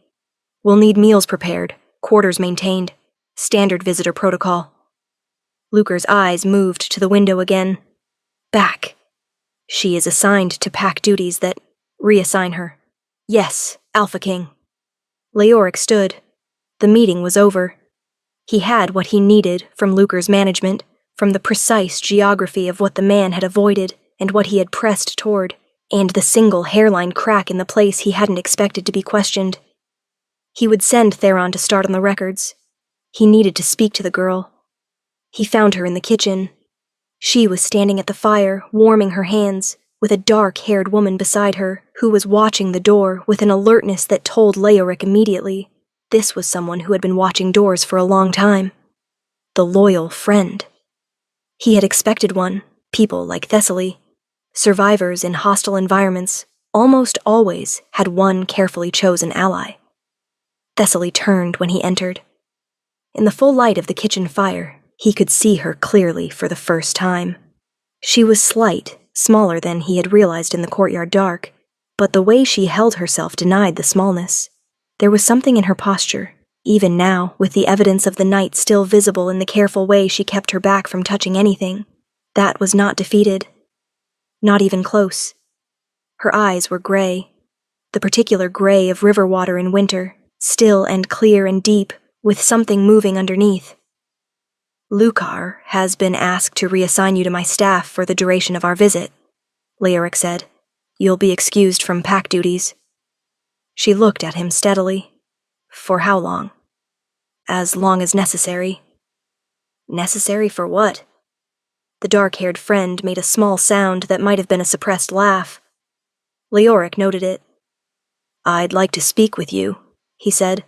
We'll need meals prepared, quarters maintained, standard visitor protocol. Luker's eyes moved to the window again. Back. She is assigned to pack duties that reassign her. Yes, Alpha King. Leoric stood. The meeting was over. He had what he needed from Luker's management, from the precise geography of what the man had avoided and what he had pressed toward, and the single hairline crack in the place he hadn't expected to be questioned. He would send Theron to start on the records. He needed to speak to the girl. He found her in the kitchen. She was standing at the fire, warming her hands, with a dark-haired woman beside her, who was watching the door with an alertness that told Leoric immediately. This was someone who had been watching doors for a long time. The loyal friend. He had expected one, people like Thessaly. Survivors in hostile environments almost always had one carefully chosen ally. Thessaly turned when he entered. In the full light of the kitchen fire, he could see her clearly for the first time. She was slight, smaller than he had realized in the courtyard dark, But the way she held herself denied the smallness. There was something in her posture, even now, with the evidence of the night still visible in the careful way she kept her back from touching anything, that was not defeated. Not even close. Her eyes were gray, the particular gray of river water in winter, still and clear and deep, with something moving underneath. "Lukar has been asked to reassign you to my staff for the duration of our visit," Leoric said. "You'll be excused from pack duties." She looked at him steadily. "For how long?" "As long as necessary." "Necessary for what?" The dark-haired friend made a small sound that might have been a suppressed laugh. Leoric noted it. "I'd like to speak with you," he said.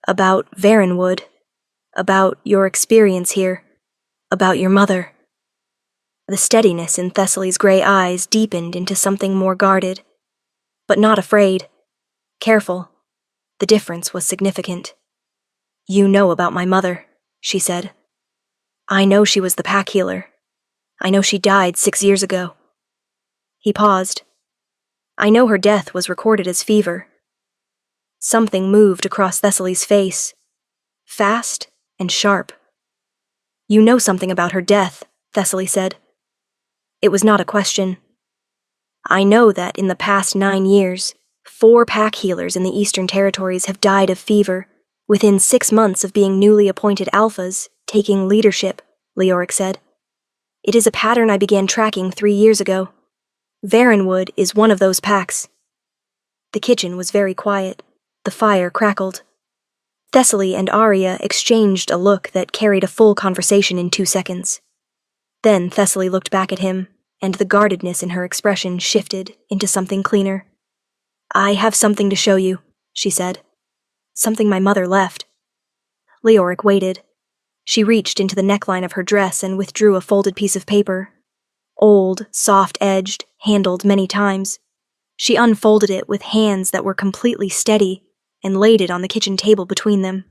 "About Varenwood. About your experience here. About your mother." The steadiness in Thessaly's gray eyes deepened into something more guarded. But not afraid. Careful. The difference was significant. "You know about my mother," she said. "I know she was the pack healer. I know she died 6 years ago." He paused. "I know her death was recorded as fever." Something moved across Thessaly's face. Fast and sharp. "You know something about her death," Thessaly said. It was not a question. "I know that in the past 9 years, 4 pack healers in the Eastern Territories have died of fever, within 6 months of being newly appointed alphas, taking leadership," Leoric said. "It is a pattern I began tracking 3 years ago. Varenwood is one of those packs." The kitchen was very quiet. The fire crackled. Thessaly and Arya exchanged a look that carried a full conversation in 2 seconds. Then Thessaly looked back at him, and the guardedness in her expression shifted into something cleaner. "I have something to show you," she said. "Something my mother left." Leoric waited. She reached into the neckline of her dress and withdrew a folded piece of paper. Old, soft-edged, handled many times. She unfolded it with hands that were completely steady and laid it on the kitchen table between them.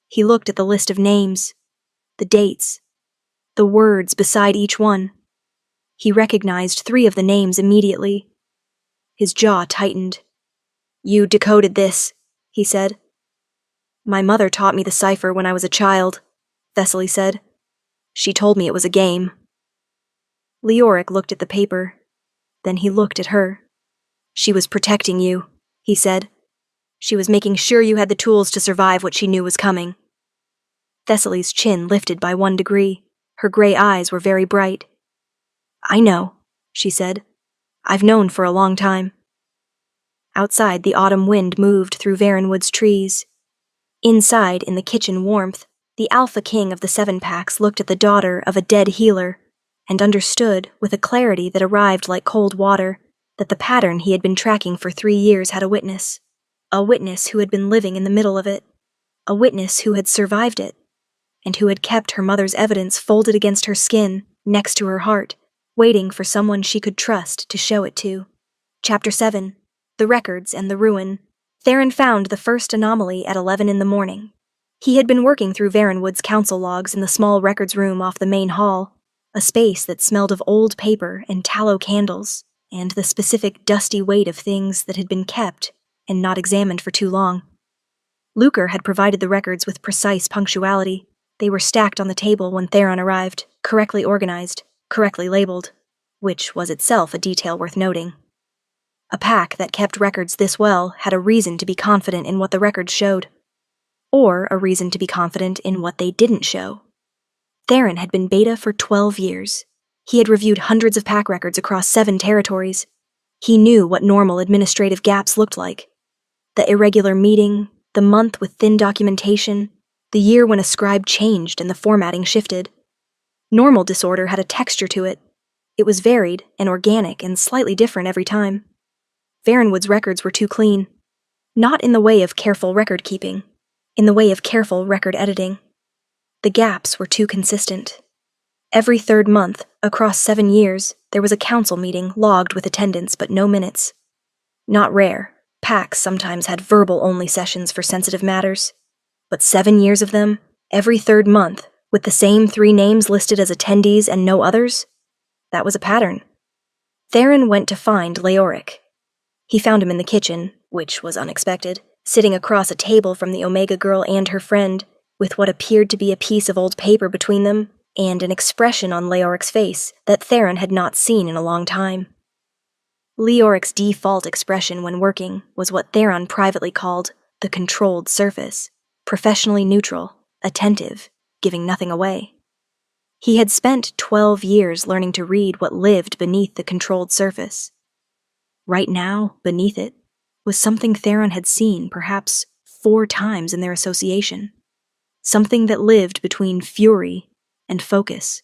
He looked at the list of names, the dates, the words beside each one. He recognized 3 of the names immediately. His jaw tightened. "You decoded this," he said. "My mother taught me the cipher when I was a child," Thessaly said. "She told me it was a game." Leoric looked at the paper. Then he looked at her. "She was protecting you," he said. "She was making sure you had the tools to survive what she knew was coming." Thessaly's chin lifted by 1 degree. Her gray eyes were very bright. "I know," she said. "I've known for a long time." Outside, the autumn wind moved through Varenwood's trees. Inside, in the kitchen warmth, the Alpha King of the 7 packs looked at the daughter of a dead healer and understood, with a clarity that arrived like cold water, that the pattern he had been tracking for 3 years had a witness who had been living in the middle of it, a witness who had survived it, and who had kept her mother's evidence folded against her skin, next to her heart, waiting for someone she could trust to show it to. Chapter 7. The Records and the Ruin. Theron found the first anomaly at 11 in the morning. He had been working through Varenwood's council logs in the small records room off the main hall, a space that smelled of old paper and tallow candles, and the specific dusty weight of things that had been kept and not examined for too long. Lukar had provided the records with precise punctuality. They were stacked on the table when Theron arrived, correctly organized, correctly labeled, which was itself a detail worth noting. A pack that kept records this well had a reason to be confident in what the records showed, or a reason to be confident in what they didn't show. Theron had been beta for 12 years. He had reviewed hundreds of pack records across 7 territories. He knew what normal administrative gaps looked like. The irregular meeting, the month with thin documentation, the year when a scribe changed and the formatting shifted. Normal disorder had a texture to it. It was varied and organic and slightly different every time. Varenwood's records were too clean. Not in the way of careful record keeping, in the way of careful record editing. The gaps were too consistent. Every 3rd month, across 7 years, there was a council meeting logged with attendance but no minutes. Not rare. Packs sometimes had verbal-only sessions for sensitive matters. But 7 years of them, every 3rd month, with the same 3 names listed as attendees and no others? That was a pattern. Theron went to find Leoric. He found him in the kitchen, which was unexpected, sitting across a table from the Omega girl and her friend, with what appeared to be a piece of old paper between them, and an expression on Leoric's face that Theron had not seen in a long time. Leoric's default expression when working was what Theron privately called the controlled surface, professionally neutral, attentive, giving nothing away. He had spent 12 years learning to read what lived beneath the controlled surface. Right now, beneath it, was something Theron had seen perhaps 4 times in their association. Something that lived between fury and focus.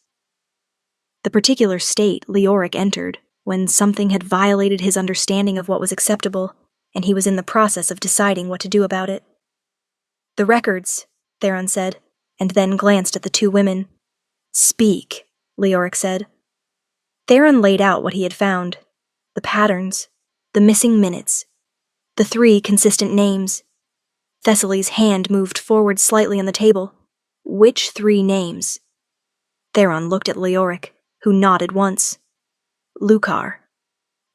The particular state Leoric entered when something had violated his understanding of what was acceptable, and he was in the process of deciding what to do about it. "The records," Theron said, and then glanced at the 2 women. "Speak," Leoric said. Theron laid out what he had found. The patterns, the missing minutes, the 3 consistent names. Thessaly's hand moved forward slightly on the table. Which 3 names? Theron looked at Leoric, who nodded once. Lucar.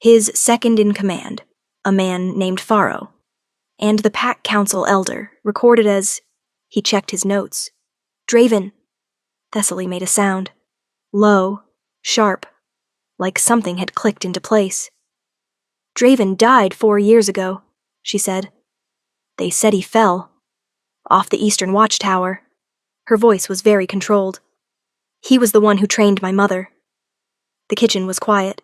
His second in command, a man named Faro. And the Pack Council elder, recorded as... He checked his notes. Draven. Thessaly made a sound. Low, sharp, like something had clicked into place. Draven died 4 years ago, she said. They said he fell. Off the Eastern Watchtower. Her voice was very controlled. He was the one who trained my mother. The kitchen was quiet.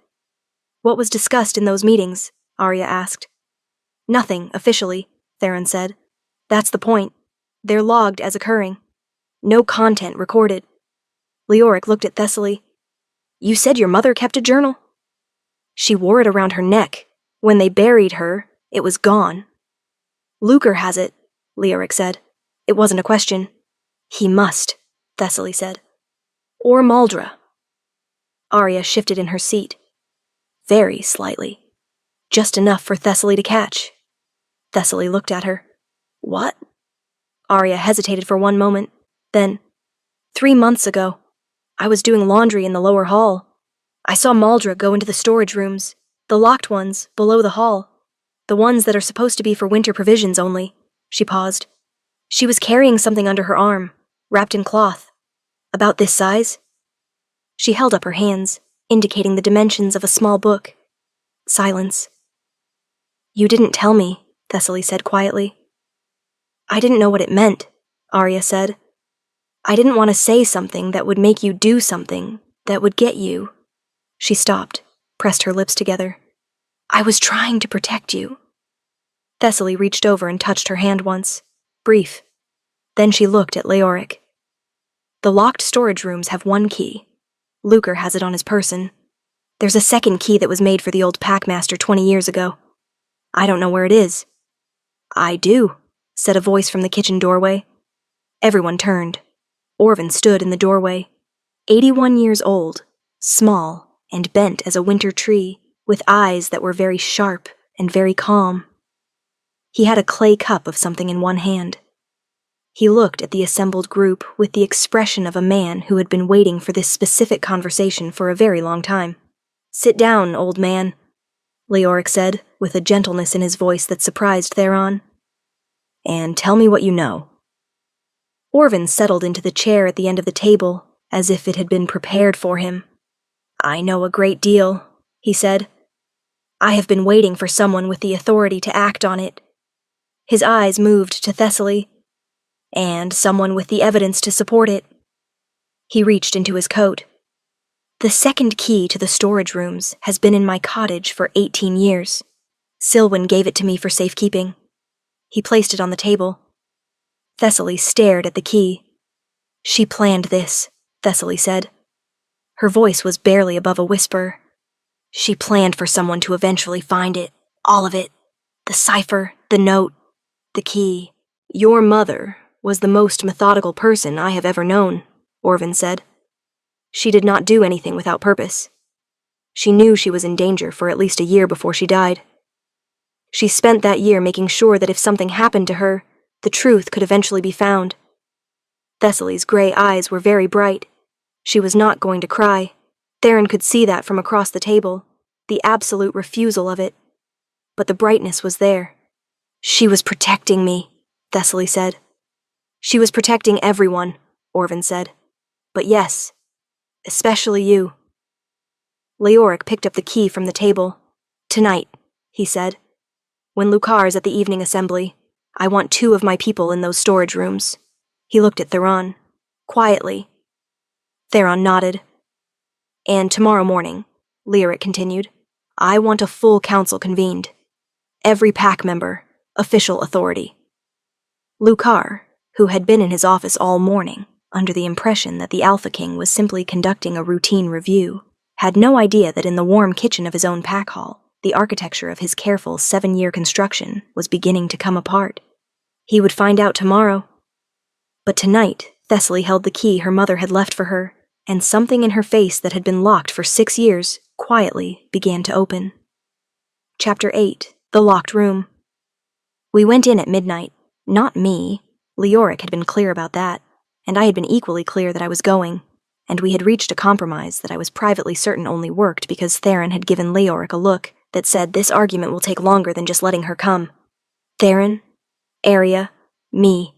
What was discussed in those meetings? Arya asked. Nothing, officially, Theron said. That's the point. They're logged as occurring. No content recorded. Leoric looked at Thessaly. You said your mother kept a journal? She wore it around her neck. When they buried her, it was gone. Lucar has it, Leoric said. It wasn't a question. He must, Thessaly said. Or Maldra. Arya shifted in her seat. Very slightly. Just enough for Thessaly to catch. Thessaly looked at her. What? Arya hesitated for one moment. Then, 3 months ago, I was doing laundry in the lower hall. I saw Maldra go into the storage rooms, the locked ones, below the hall. The ones that are supposed to be for winter provisions only. She paused. She was carrying something under her arm, wrapped in cloth. About this size? She held up her hands, indicating the dimensions of a small book. Silence. You didn't tell me, Thessaly said quietly. I didn't know what it meant, Arya said. I didn't want to say something that would make you do something that would get you. She stopped, pressed her lips together. I was trying to protect you. Thessaly reached over and touched her hand once, brief. Then she looked at Leoric. The locked storage rooms have 1 key. Lucar has it on his person. There's a 2nd key that was made for the old Packmaster 20 years ago. I don't know where it is. I do, said a voice from the kitchen doorway. Everyone turned. Orvin stood in the doorway, 81 years old, small and bent as a winter tree, with eyes that were very sharp and very calm. He had a clay cup of something in one hand. He looked at the assembled group with the expression of a man who had been waiting for this specific conversation for a very long time. Sit down, old man, Leoric said, with a gentleness in his voice that surprised Theron. And tell me what you know. Orvin settled into the chair at the end of the table, as if it had been prepared for him. I know a great deal, he said. I have been waiting for someone with the authority to act on it. His eyes moved to Thessaly, and someone with the evidence to support it. He reached into his coat. The 2nd key to the storage rooms has been in my cottage for 18 years. Silwyn gave it to me for safekeeping. He placed it on the table. Thessaly stared at the key. She planned this, Thessaly said. Her voice was barely above a whisper. She planned for someone to eventually find it, all of it. The cipher, the note, the key. Your mother was the most methodical person I have ever known, Orvin said. She did not do anything without purpose. She knew she was in danger for at least a year before she died. She spent that year making sure that if something happened to her, the truth could eventually be found. Thessaly's gray eyes were very bright. She was not going to cry. Theron could see that from across the table, the absolute refusal of it. but the brightness was there. She was protecting me, Thessaly said. She was protecting everyone, Orvin said. But yes, especially you. Leoric picked up the key from the table. Tonight, he said. When Lucar's at the evening assembly, I want 2 of my people in those storage rooms. He looked at Theron. Quietly. Theron nodded. And tomorrow morning, Leoric continued, I want a full council convened. Every pack member, official authority. Lucar, who had been in his office all morning, under the impression that the Alpha King was simply conducting a routine review, had no idea that in the warm kitchen of his own pack hall, the architecture of his careful 7-year construction was beginning to come apart. He would find out tomorrow. But tonight, Thessaly held the key her mother had left for her, and something in her face that had been locked for 6 years quietly began to open. Chapter 8. The Locked Room. We went in at midnight. Not me. Leoric had been clear about that, and I had been equally clear that I was going, and we had reached a compromise that I was privately certain only worked because Theron had given Leoric a look that said this argument will take longer than just letting her come. Theron, Aria, me,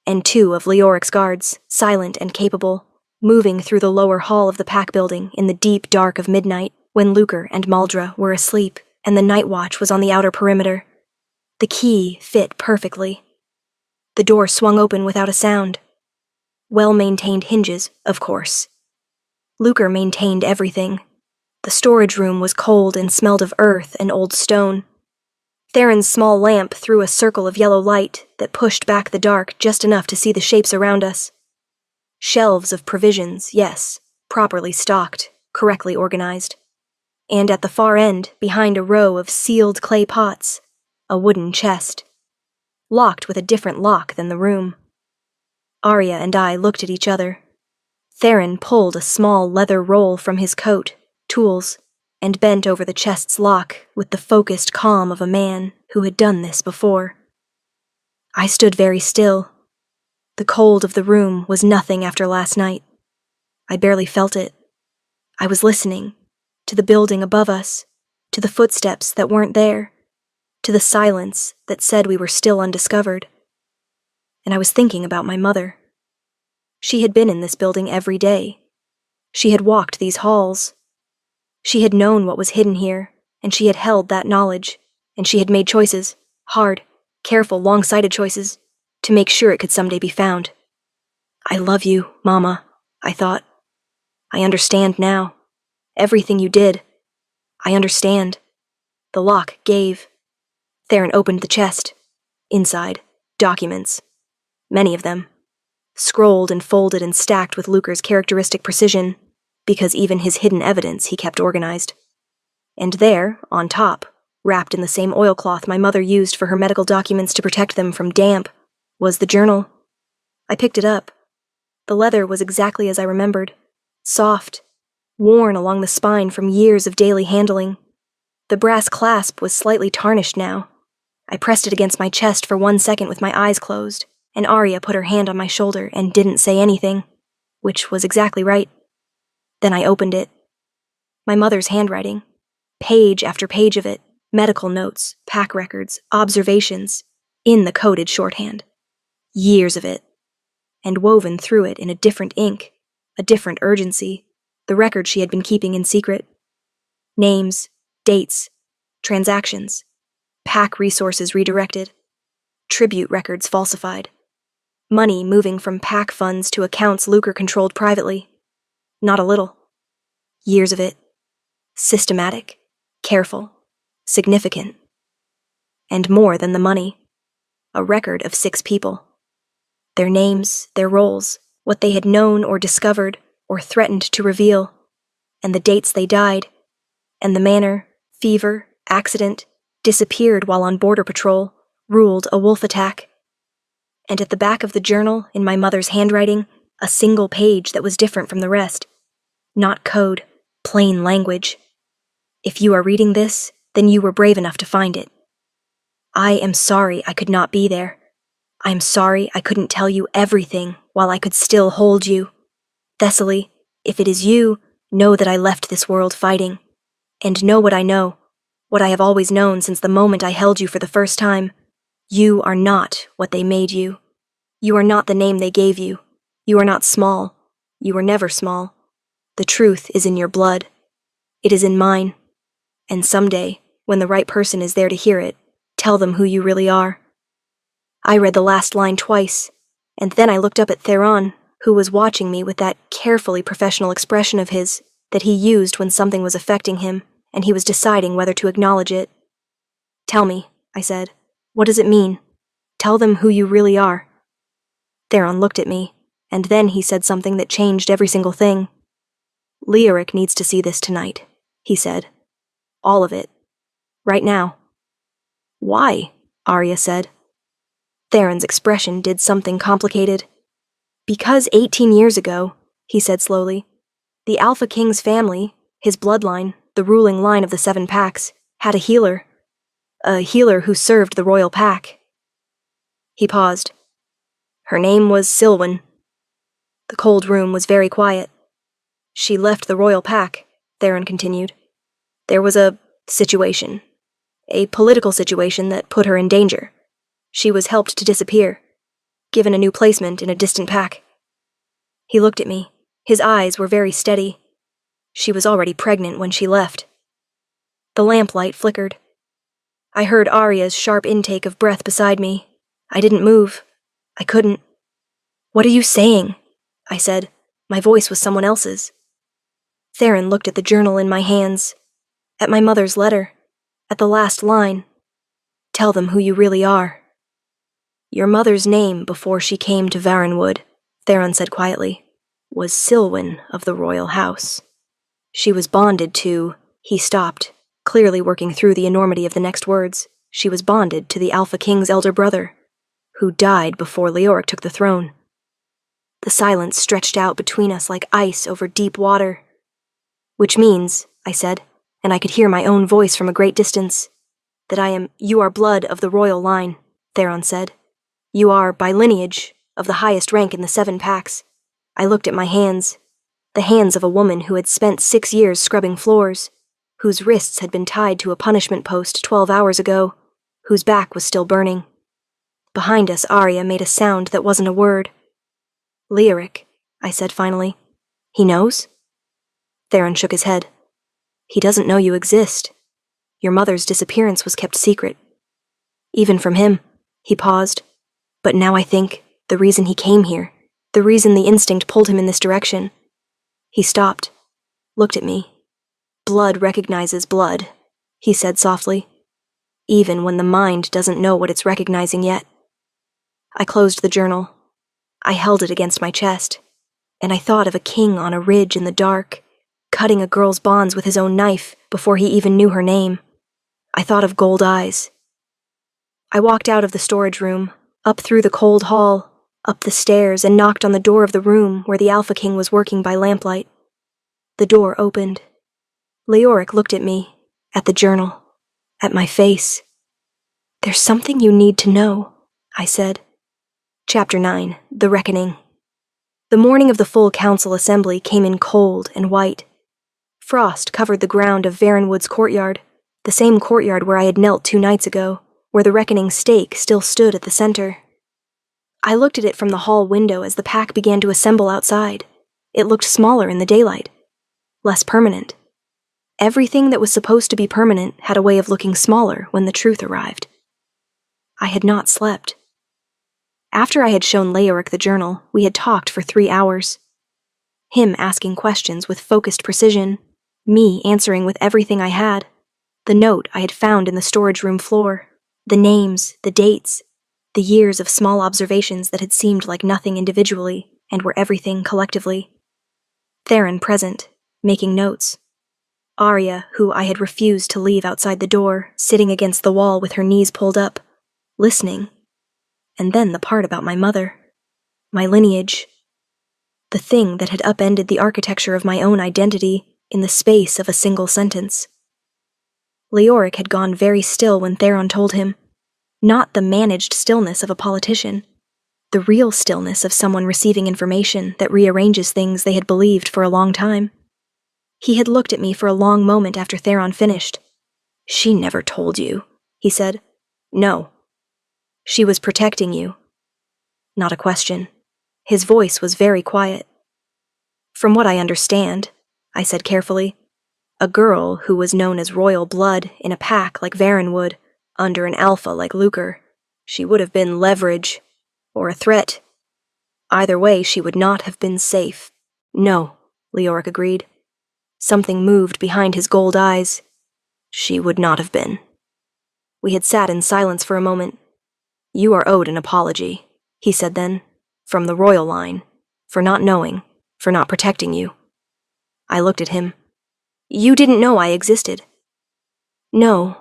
and 2 of Leoric's guards, silent and capable, moving through the lower hall of the pack building in the deep dark of midnight when Lucre and Maldra were asleep and the night watch was on the outer perimeter. The key fit perfectly. The door swung open without a sound. Well-maintained hinges, of course. Lucre maintained everything. The storage room was cold and smelled of earth and old stone. Theron's small lamp threw a circle of yellow light that pushed back the dark just enough to see the shapes around us. Shelves of provisions, yes, properly stocked, correctly organized. And at the far end, behind a row of sealed clay pots, a wooden chest, locked with a different lock than the room. Aria and I looked at each other. Theron pulled a small leather roll from his coat, tools, and bent over the chest's lock with the focused calm of a man who had done this before. I stood very still. The cold of the room was nothing after last night. I barely felt it. I was listening, to the building above us, to the footsteps that weren't there, to the silence that said we were still undiscovered. And I was thinking about my mother. She had been in this building every day. She had walked these halls. She had known what was hidden here, and she had held that knowledge, and she had made choices, hard, careful, long-sighted choices, to make sure it could someday be found. I love you, Mama, I thought. I understand now. Everything you did. I understand. The lock gave. Theron opened the chest. Inside, documents. Many of them. Scrolled and folded and stacked with Lucre's characteristic precision, because even his hidden evidence he kept organized. And there, on top, wrapped in the same oilcloth my mother used for her medical documents to protect them from damp, was the journal. I picked it up. The leather was exactly as I remembered. Soft, worn along the spine from years of daily handling. The brass clasp was slightly tarnished now. I pressed it against my chest for 1 second with my eyes closed, and Aria put her hand on my shoulder and didn't say anything, which was exactly right. Then I opened it. My mother's handwriting. Page after page of it, medical notes, pack records, observations, in the coded shorthand. Years of it. And woven through it in a different ink, a different urgency, the record she had been keeping in secret. Names, dates, transactions, pack resources redirected, tribute records falsified, money moving from pack funds to accounts Lucre controlled privately. Not a little. Years of it. Systematic, careful, significant. And more than the money. A record of 6 people. Their names, their roles, what they had known or discovered or threatened to reveal, and the dates they died, and the manner, fever, accident, disappeared while on border patrol, ruled a wolf attack. And at the back of the journal, in my mother's handwriting, a single page that was different from the rest. Not code, plain language. If you are reading this, then you were brave enough to find it. I am sorry I could not be there. I am sorry I couldn't tell you everything while I could still hold you. Thessaly, if it is you, know that I left this world fighting. And know what I know, What I have always known since the moment I held you for the first time. You are not what they made you. You are not the name they gave you. You are not small. You were never small. The truth is in your blood. It is in mine. And someday, when the right person is there to hear it, tell them who you really are. I read the last line twice, and then I looked up at Theron, who was watching me with that carefully professional expression of his that he used when something was affecting him, and he was deciding whether to acknowledge it. Tell me, I said. What does it mean? Tell them who you really are. Theron looked at me, and then he said something that changed every single thing. Leoric needs to see this tonight, he said. All of it. Right now. Why? Arya said. Theron's expression did something complicated. Because 18 years ago, he said slowly, the Alpha King's family, his bloodline, the ruling line of the 7 Packs, had a healer who served the royal pack. He paused. Her name was Silwen. The cold room was very quiet. She left the royal pack, Theron continued. There was a situation. A political situation that put her in danger. She was helped to disappear, given a new placement in a distant pack. He looked at me. His eyes were very steady. She was already pregnant when she left. The lamplight flickered. I heard Arya's sharp intake of breath beside me. I didn't move. I couldn't. What are you saying? I said. My voice was someone else's. Theron looked at the journal in my hands, at my mother's letter, at the last line. Tell them who you really are. Your mother's name before she came to Varenwood, Theron said quietly, was Silwen of the royal house. She was bonded to... He stopped, clearly working through the enormity of the next words. She was bonded to the Alpha King's elder brother, who died before Leoric took the throne. The silence stretched out between us like ice over deep water. Which means, I said, and I could hear my own voice from a great distance, that you are blood of the royal line, Theron said. You are, by lineage, of the highest rank in the 7 Packs. I looked at my hands, the hands of a woman who had spent 6 years scrubbing floors, whose wrists had been tied to a punishment post 12 hours ago, whose back was still burning. Behind us, Arya made a sound that wasn't a word. Leoric, I said finally. He knows? Theron shook his head. He doesn't know you exist. Your mother's disappearance was kept secret. Even from him. He paused. But now I think, the reason he came here, the reason the instinct pulled him in this direction. He stopped, looked at me. Blood recognizes blood, he said softly, even when the mind doesn't know what it's recognizing yet. I closed the journal. I held it against my chest, and I thought of a king on a ridge in the dark, cutting a girl's bonds with his own knife before he even knew her name. I thought of gold eyes. I walked out of the storage room, up through the cold hall, up the stairs, and knocked on the door of the room where the Alpha King was working by lamplight. The door opened. Leoric looked at me, at the journal, at my face. There's something you need to know, I said. Chapter 9, The Reckoning. The morning of the full council assembly came in cold and white. Frost covered the ground of Varenwood's courtyard, the same courtyard where I had knelt 2 nights ago, where the reckoning stake still stood at the center. I looked at it from the hall window as the pack began to assemble outside. It looked smaller in the daylight, less permanent. Everything that was supposed to be permanent had a way of looking smaller when the truth arrived. I had not slept. After I had shown Leoric the journal, we had talked for 3 hours. Him asking questions with focused precision, me answering with everything I had, the note I had found in the storage room floor, the names, the dates, the years of small observations that had seemed like nothing individually and were everything collectively. Theron present, making notes. Arya, who I had refused to leave outside the door, sitting against the wall with her knees pulled up, listening. And then the part about my mother, my lineage, the thing that had upended the architecture of my own identity in the space of a single sentence. Leoric had gone very still when Theron told him, not the managed stillness of a politician, the real stillness of someone receiving information that rearranges things they had believed for a long time. He had looked at me for a long moment after Theron finished. She never told you, he said. No. She was protecting you. Not a question. His voice was very quiet. From what I understand, I said carefully, a girl who was known as royal blood in a pack like Varenwood, under an alpha like Lucre, she would have been leverage, or a threat. Either way, she would not have been safe. No, Leoric agreed. Something moved behind his gold eyes. She would not have been. We had sat in silence for a moment. You are owed an apology, he said then, from the royal line, for not knowing, for not protecting you. I looked at him. You didn't know I existed. No,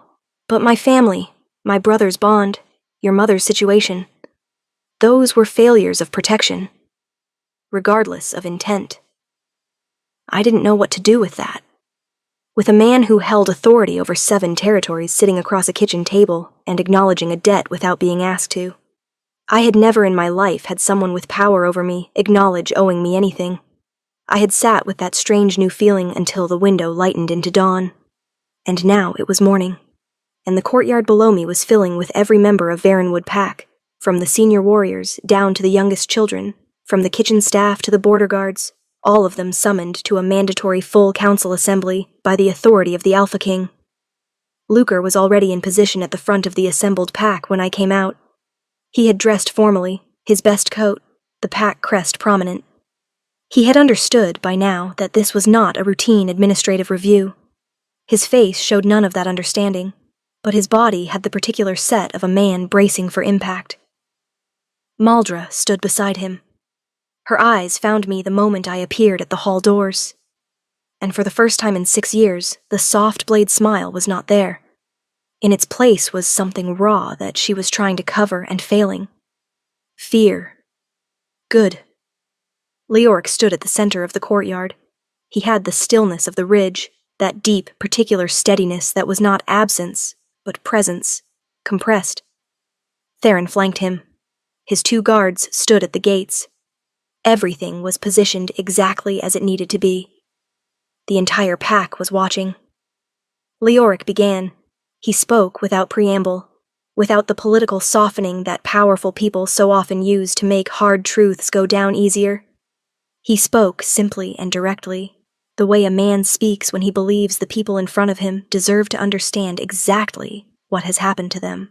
but my family, my brother's bond, your mother's situation, those were failures of protection, regardless of intent. I didn't know what to do with that. With a man who held authority over 7 territories sitting across a kitchen table and acknowledging a debt without being asked to. I had never in my life had someone with power over me acknowledge owing me anything. I had sat with that strange new feeling until the window lightened into dawn. And now it was morning, and the courtyard below me was filling with every member of Varenwood Pack, from the senior warriors down to the youngest children, from the kitchen staff to the border guards, all of them summoned to a mandatory full council assembly by the authority of the Alpha King. Lucre was already in position at the front of the assembled pack when I came out. He had dressed formally, his best coat, the pack crest prominent. He had understood by now that this was not a routine administrative review. His face showed none of that understanding, but his body had the particular set of a man bracing for impact. Maldra stood beside him. Her eyes found me the moment I appeared at the hall doors. And for the first time in 6 years, the soft blade smile was not there. In its place was something raw that she was trying to cover and failing. Fear. Good. Leoric stood at the center of the courtyard. He had the stillness of the ridge, that deep, particular steadiness that was not absence, but presence, compressed. Theron flanked him. His 2 guards stood at the gates. Everything was positioned exactly as it needed to be. The entire pack was watching. Leoric began. He spoke without preamble, without the political softening that powerful people so often use to make hard truths go down easier. He spoke simply and directly, the way a man speaks when he believes the people in front of him deserve to understand exactly what has happened to them.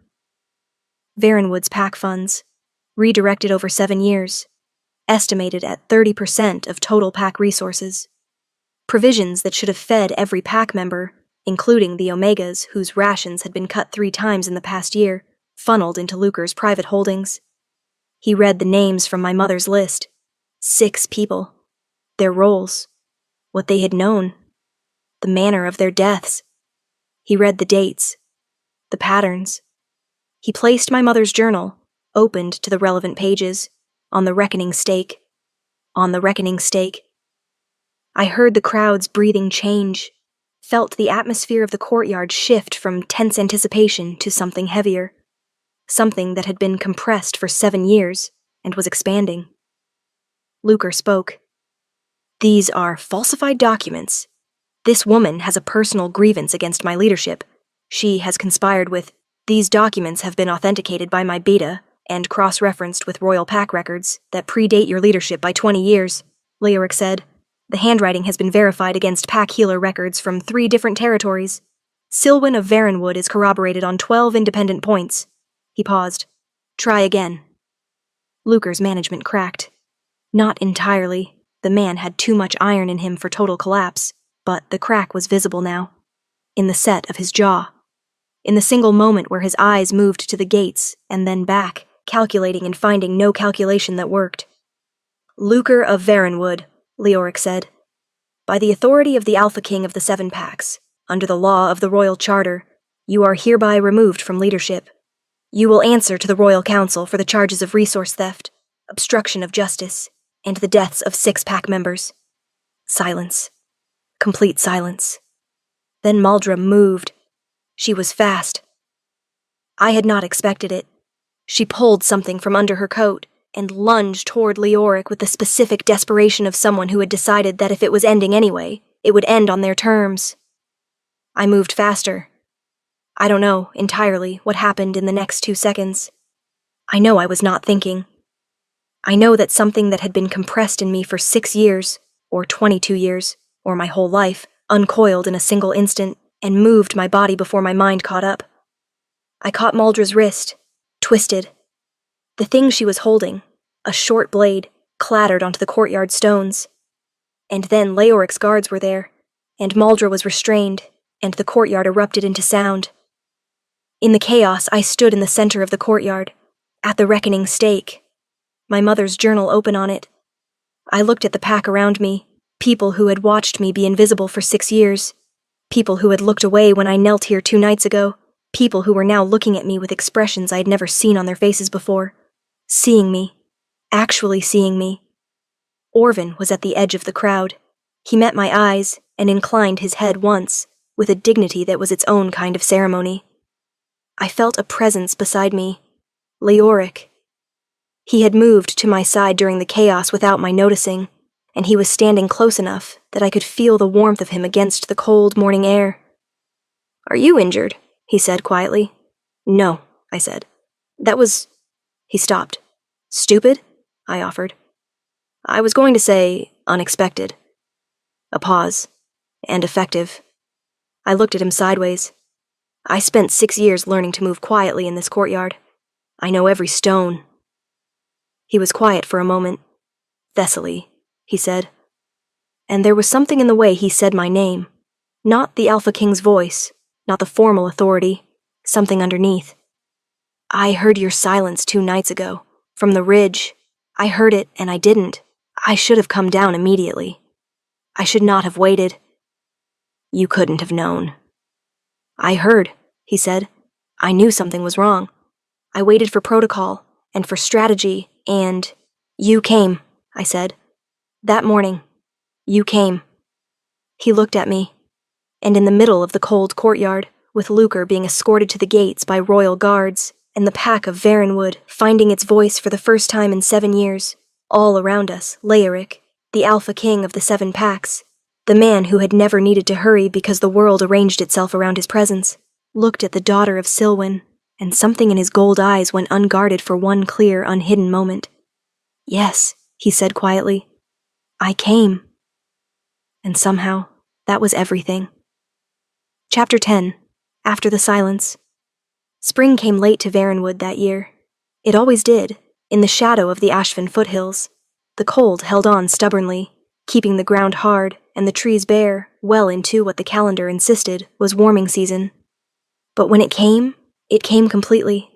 Varenwood's pack funds, redirected over 7 years, estimated at 30% of total pack resources. Provisions that should have fed every pack member, including the Omegas whose rations had been cut 3 times in the past year, funneled into Lucre's private holdings. He read the names from my mother's list. 6 people. Their roles. What they had known. The manner of their deaths. He read the dates. The patterns. He placed my mother's journal, opened to the relevant pages, on the reckoning stake. On the reckoning stake. I heard the crowd's breathing change, felt the atmosphere of the courtyard shift from tense anticipation to something heavier, something that had been compressed for 7 years and was expanding. Lucre spoke. These are falsified documents. This woman has a personal grievance against my leadership. She has conspired with. These documents have been authenticated by my beta and cross-referenced with royal pack records that predate your leadership by 20 years, Leoric said. The handwriting has been verified against pack healer records from 3 different territories. Silwyn of Varenwood is corroborated on 12 independent points. He paused. Try again. Lucre's management cracked. Not entirely. The man had too much iron in him for total collapse, but the crack was visible now. In the set of his jaw. In the single moment where his eyes moved to the gates and then back, calculating and finding no calculation that worked. Lucre of Varenwood, Leoric said. By the authority of the Alpha King of the 7 Packs, under the law of the Royal Charter, you are hereby removed from leadership. You will answer to the Royal Council for the charges of resource theft, obstruction of justice, and the deaths of 6 pack members. Silence. Complete silence. Then Maldra moved. She was fast. I had not expected it. She pulled something from under her coat and lunged toward Leoric with the specific desperation of someone who had decided that if it was ending anyway, it would end on their terms. I moved faster. I don't know entirely what happened in the next 2 seconds. I know I was not thinking. I know that something that had been compressed in me for 6 years, or 22 years, or my whole life, uncoiled in a single instant and moved my body before my mind caught up. I caught Maldra's wrist, twisted. The thing she was holding, a short blade, clattered onto the courtyard stones. And then Leoric's guards were there, and Maldra was restrained, and the courtyard erupted into sound. In the chaos, I stood in the center of the courtyard, at the reckoning stake, my mother's journal open on it. I looked at the pack around me, people who had watched me be invisible for 6 years, people who had looked away when I knelt here 2 nights ago, people who were now looking at me with expressions I had never seen on their faces before, seeing me, actually seeing me. Orvin was at the edge of the crowd. He met my eyes and inclined his head once, with a dignity that was its own kind of ceremony. I felt a presence beside me, Leoric. He had moved to my side during the chaos without my noticing, and he was standing close enough that I could feel the warmth of him against the cold morning air. "Are you injured?" he said quietly. "No," I said. "That was—" He stopped. "Stupid?" I offered. "I was going to say unexpected." A pause. And effective. I looked at him sideways. I spent 6 years learning to move quietly in this courtyard. I know every stone. He was quiet for a moment. "Thessaly," he said. And there was something in the way he said my name. Not the Alpha King's voice, not the formal authority, something underneath. "I heard your silence 2 nights ago, from the ridge. I heard it, and I didn't. I should have come down immediately. I should not have waited." "You couldn't have known." "I heard," he said. "I knew something was wrong. I waited for protocol, and for strategy, and— You came," I said. "That morning. You came." He looked at me, and in the middle of the cold courtyard, with Lucre being escorted to the gates by royal guards, and the pack of Varenwood finding its voice for the first time in 7 years, all around us, Leoric, the Alpha King of the 7 packs, the man who had never needed to hurry because the world arranged itself around his presence, looked at the daughter of Silwyn, and something in his gold eyes went unguarded for one clear, unhidden moment. "Yes," he said quietly. "I came." And somehow, that was everything. Chapter 10. After the Silence. Spring came late to Varenwood that year. It always did, in the shadow of the Ashvin foothills. The cold held on stubbornly, keeping the ground hard and the trees bare well into what the calendar insisted was warming season. But when it came completely,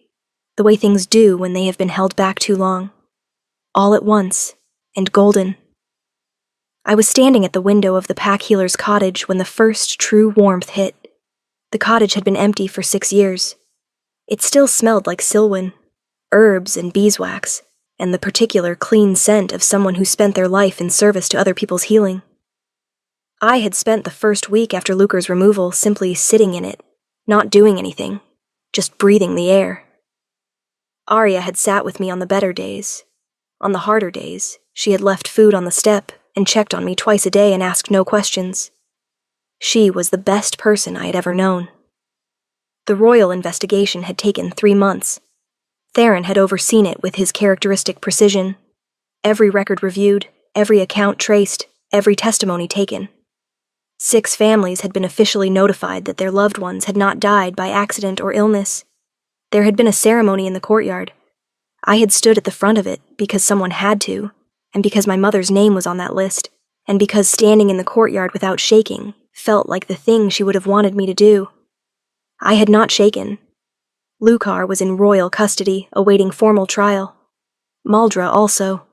the way things do when they have been held back too long. All at once, and golden. I was standing at the window of the pack healer's cottage when the first true warmth hit. The cottage had been empty for 6 years. It still smelled like Silwyn, herbs and beeswax, and the particular clean scent of someone who spent their life in service to other people's healing. I had spent the first week after Lucre's removal simply sitting in it, not doing anything, just breathing the air. Arya had sat with me on the better days. On the harder days, she had left food on the step and checked on me twice a day and asked no questions. She was the best person I had ever known. The royal investigation had taken 3 months. Theron had overseen it with his characteristic precision. Every record reviewed, every account traced, every testimony taken. 6 families had been officially notified that their loved ones had not died by accident or illness. There had been a ceremony in the courtyard. I had stood at the front of it because someone had to, and because my mother's name was on that list, and because standing in the courtyard without shaking felt like the thing she would have wanted me to do. I had not shaken. Lucar was in royal custody, awaiting formal trial. Maldra also.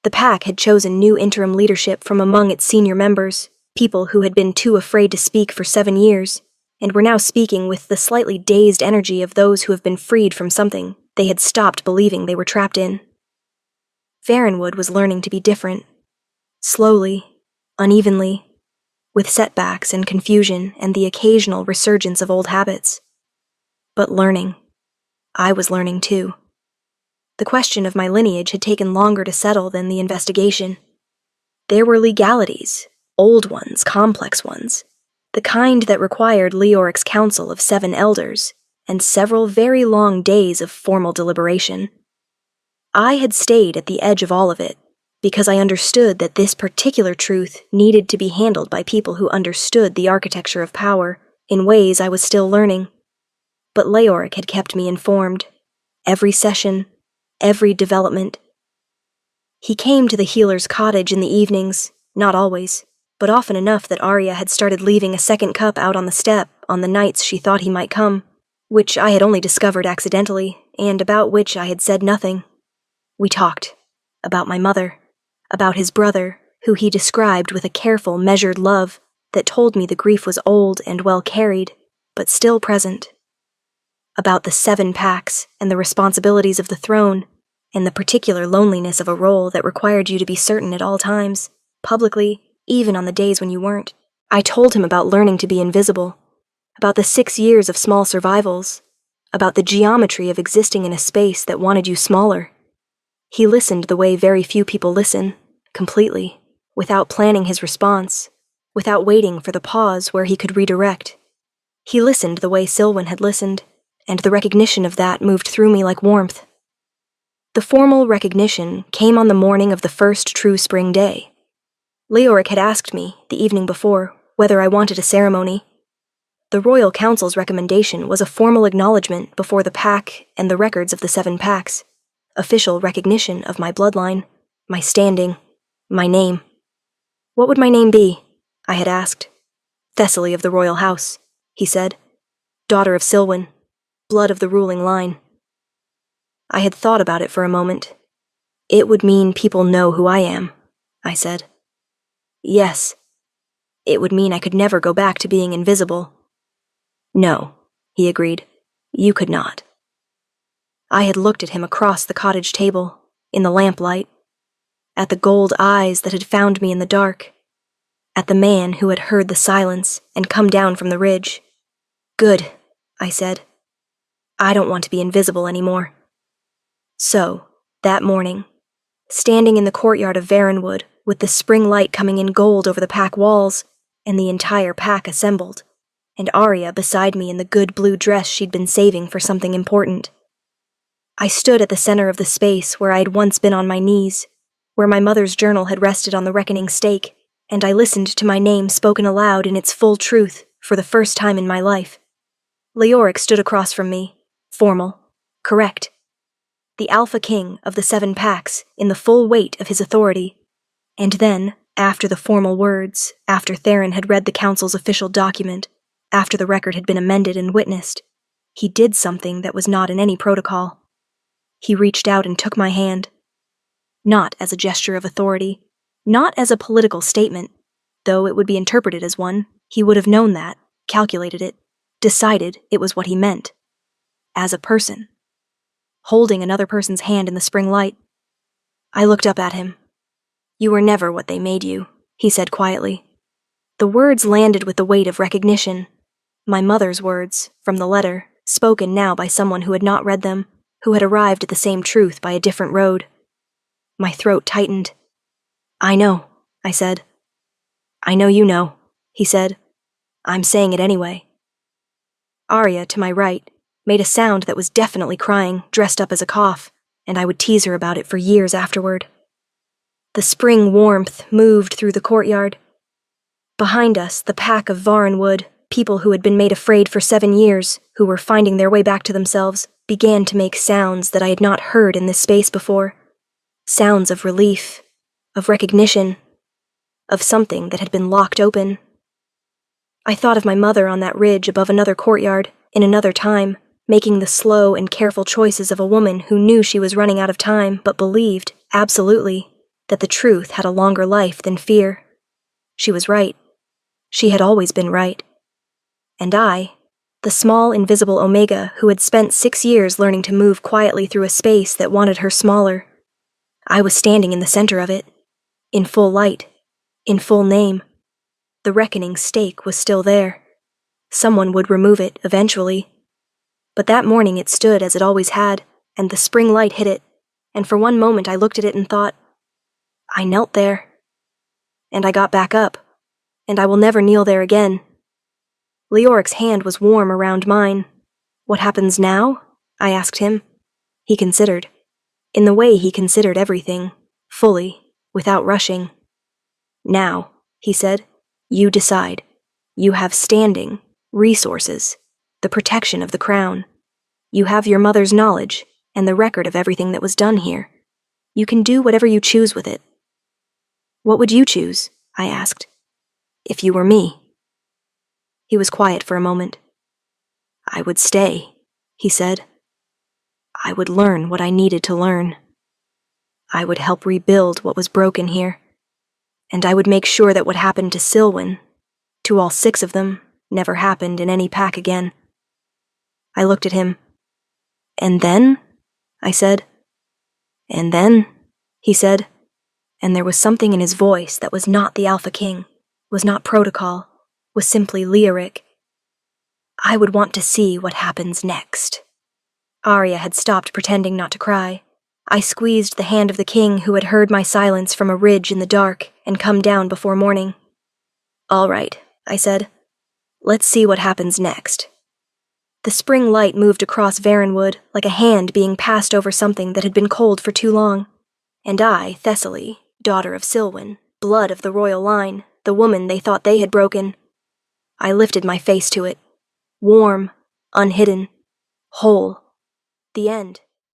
The pack had chosen new interim leadership from among its senior members, people who had been too afraid to speak for 7 years, and were now speaking with the slightly dazed energy of those who have been freed from something they had stopped believing they were trapped in. Varenwood was learning to be different. Slowly, unevenly, with setbacks and confusion and the occasional resurgence of old habits. But learning. I was learning too. The question of my lineage had taken longer to settle than the investigation. There were legalities, old ones, complex ones, The kind that required Leoric's council of 7 elders, and several very long days of formal deliberation. I had stayed at the edge of all of it, because I understood that this particular truth needed to be handled by people who understood the architecture of power in ways I was still learning. But Leoric had kept me informed. Every session, every development. He came to the healer's cottage in the evenings, not always, but often enough that Arya had started leaving a second cup out on the step on the nights she thought he might come, which I had only discovered accidentally, and about which I had said nothing. We talked. About my mother. About his brother, who he described with a careful, measured love that told me the grief was old and well carried, but still present. About the 7 packs and the responsibilities of the throne, and the particular loneliness of a role that required you to be certain at all times, publicly, even on the days when you weren't. I told him about learning to be invisible, about the 6 years of small survivals, about the geometry of existing in a space that wanted you smaller. He listened the way very few people listen, completely, without planning his response, without waiting for the pause where he could redirect. He listened the way Sylvan had listened, and the recognition of that moved through me like warmth. The formal recognition came on the morning of the first true spring day. Leoric had asked me, the evening before, whether I wanted a ceremony. The Royal Council's recommendation was a formal acknowledgement before the pack and the records of the 7 packs, official recognition of my bloodline, my standing, my name. What would my name be? I had asked. Thessaly of the Royal House, he said. Daughter of Sylwan, blood of the ruling line. I had thought about it for a moment. It would mean people know who I am, I said. Yes. It would mean I could never go back to being invisible. No, he agreed. You could not. I had looked at him across the cottage table, in the lamplight, at the gold eyes that had found me in the dark, at the man who had heard the silence and come down from the ridge. Good, I said. I don't want to be invisible anymore. So, that morning, standing in the courtyard of Varenwood, with the spring light coming in gold over the pack walls, and the entire pack assembled, and Arya beside me in the good blue dress she'd been saving for something important. I stood at the center of the space where I had once been on my knees, where my mother's journal had rested on the reckoning stake, and I listened to my name spoken aloud in its full truth for the first time in my life. Leoric stood across from me, formal, correct. The Alpha King of the 7 packs in the full weight of his authority. And then, after the formal words, after Theron had read the Council's official document, after the record had been amended and witnessed, he did something that was not in any protocol. He reached out and took my hand. Not as a gesture of authority, not as a political statement, though it would be interpreted as one. He would have known that, calculated it, decided it was what he meant. As a person. Holding another person's hand in the spring light. I looked up at him. You were never what they made you, he said quietly. The words landed with the weight of recognition. My mother's words, from the letter, spoken now by someone who had not read them, who had arrived at the same truth by a different road. My throat tightened. I know, I said. I know you know, he said. I'm saying it anyway. Arya, to my right, made a sound that was definitely crying, dressed up as a cough, and I would tease her about it for years afterward. The spring warmth moved through the courtyard. Behind us, the pack of Varenwood, people who had been made afraid for 7 years, who were finding their way back to themselves, began to make sounds that I had not heard in this space before. Sounds of relief, of recognition, of something that had been locked open. I thought of my mother on that ridge above another courtyard, in another time, making the slow and careful choices of a woman who knew she was running out of time but believed, absolutely, that the truth had a longer life than fear. She was right. She had always been right. And I, the small invisible Omega who had spent 6 years learning to move quietly through a space that wanted her smaller, I was standing in the center of it, in full light, in full name. The reckoning stake was still there. Someone would remove it, eventually. But that morning it stood as it always had, and the spring light hit it, and for one moment I looked at it and thought, I knelt there. And I got back up, and I will never kneel there again, Leoric's hand was warm around mine. "What happens now?" I asked him. He considered. In the way he considered everything, fully, without rushing. "Now," he said, "you decide. You have standing, resources, the protection of the crown. You have your mother's knowledge and the record of everything that was done here. You can do whatever you choose with it." "What would you choose?" I asked. "If you were me." He was quiet for a moment. "I would stay," he said. "I would learn what I needed to learn. I would help rebuild what was broken here. And I would make sure that what happened to Silwen, to all 6 of them, never happened in any pack again." I looked at him. "And then?" I said. "And then," he said, and there was something in his voice that was not the Alpha King, was not protocol, was simply Leoric. "I would want to see what happens next." Arya had stopped pretending not to cry. I squeezed the hand of the king who had heard my silence from a ridge in the dark and come down before morning. "All right," I said. "Let's see what happens next." The spring light moved across Varenwood like a hand being passed over something that had been cold for too long. And I, Thessaly, daughter of Silwen, blood of the royal line, the woman they thought they had broken. I lifted my face to it. Warm, unhidden, whole. The end.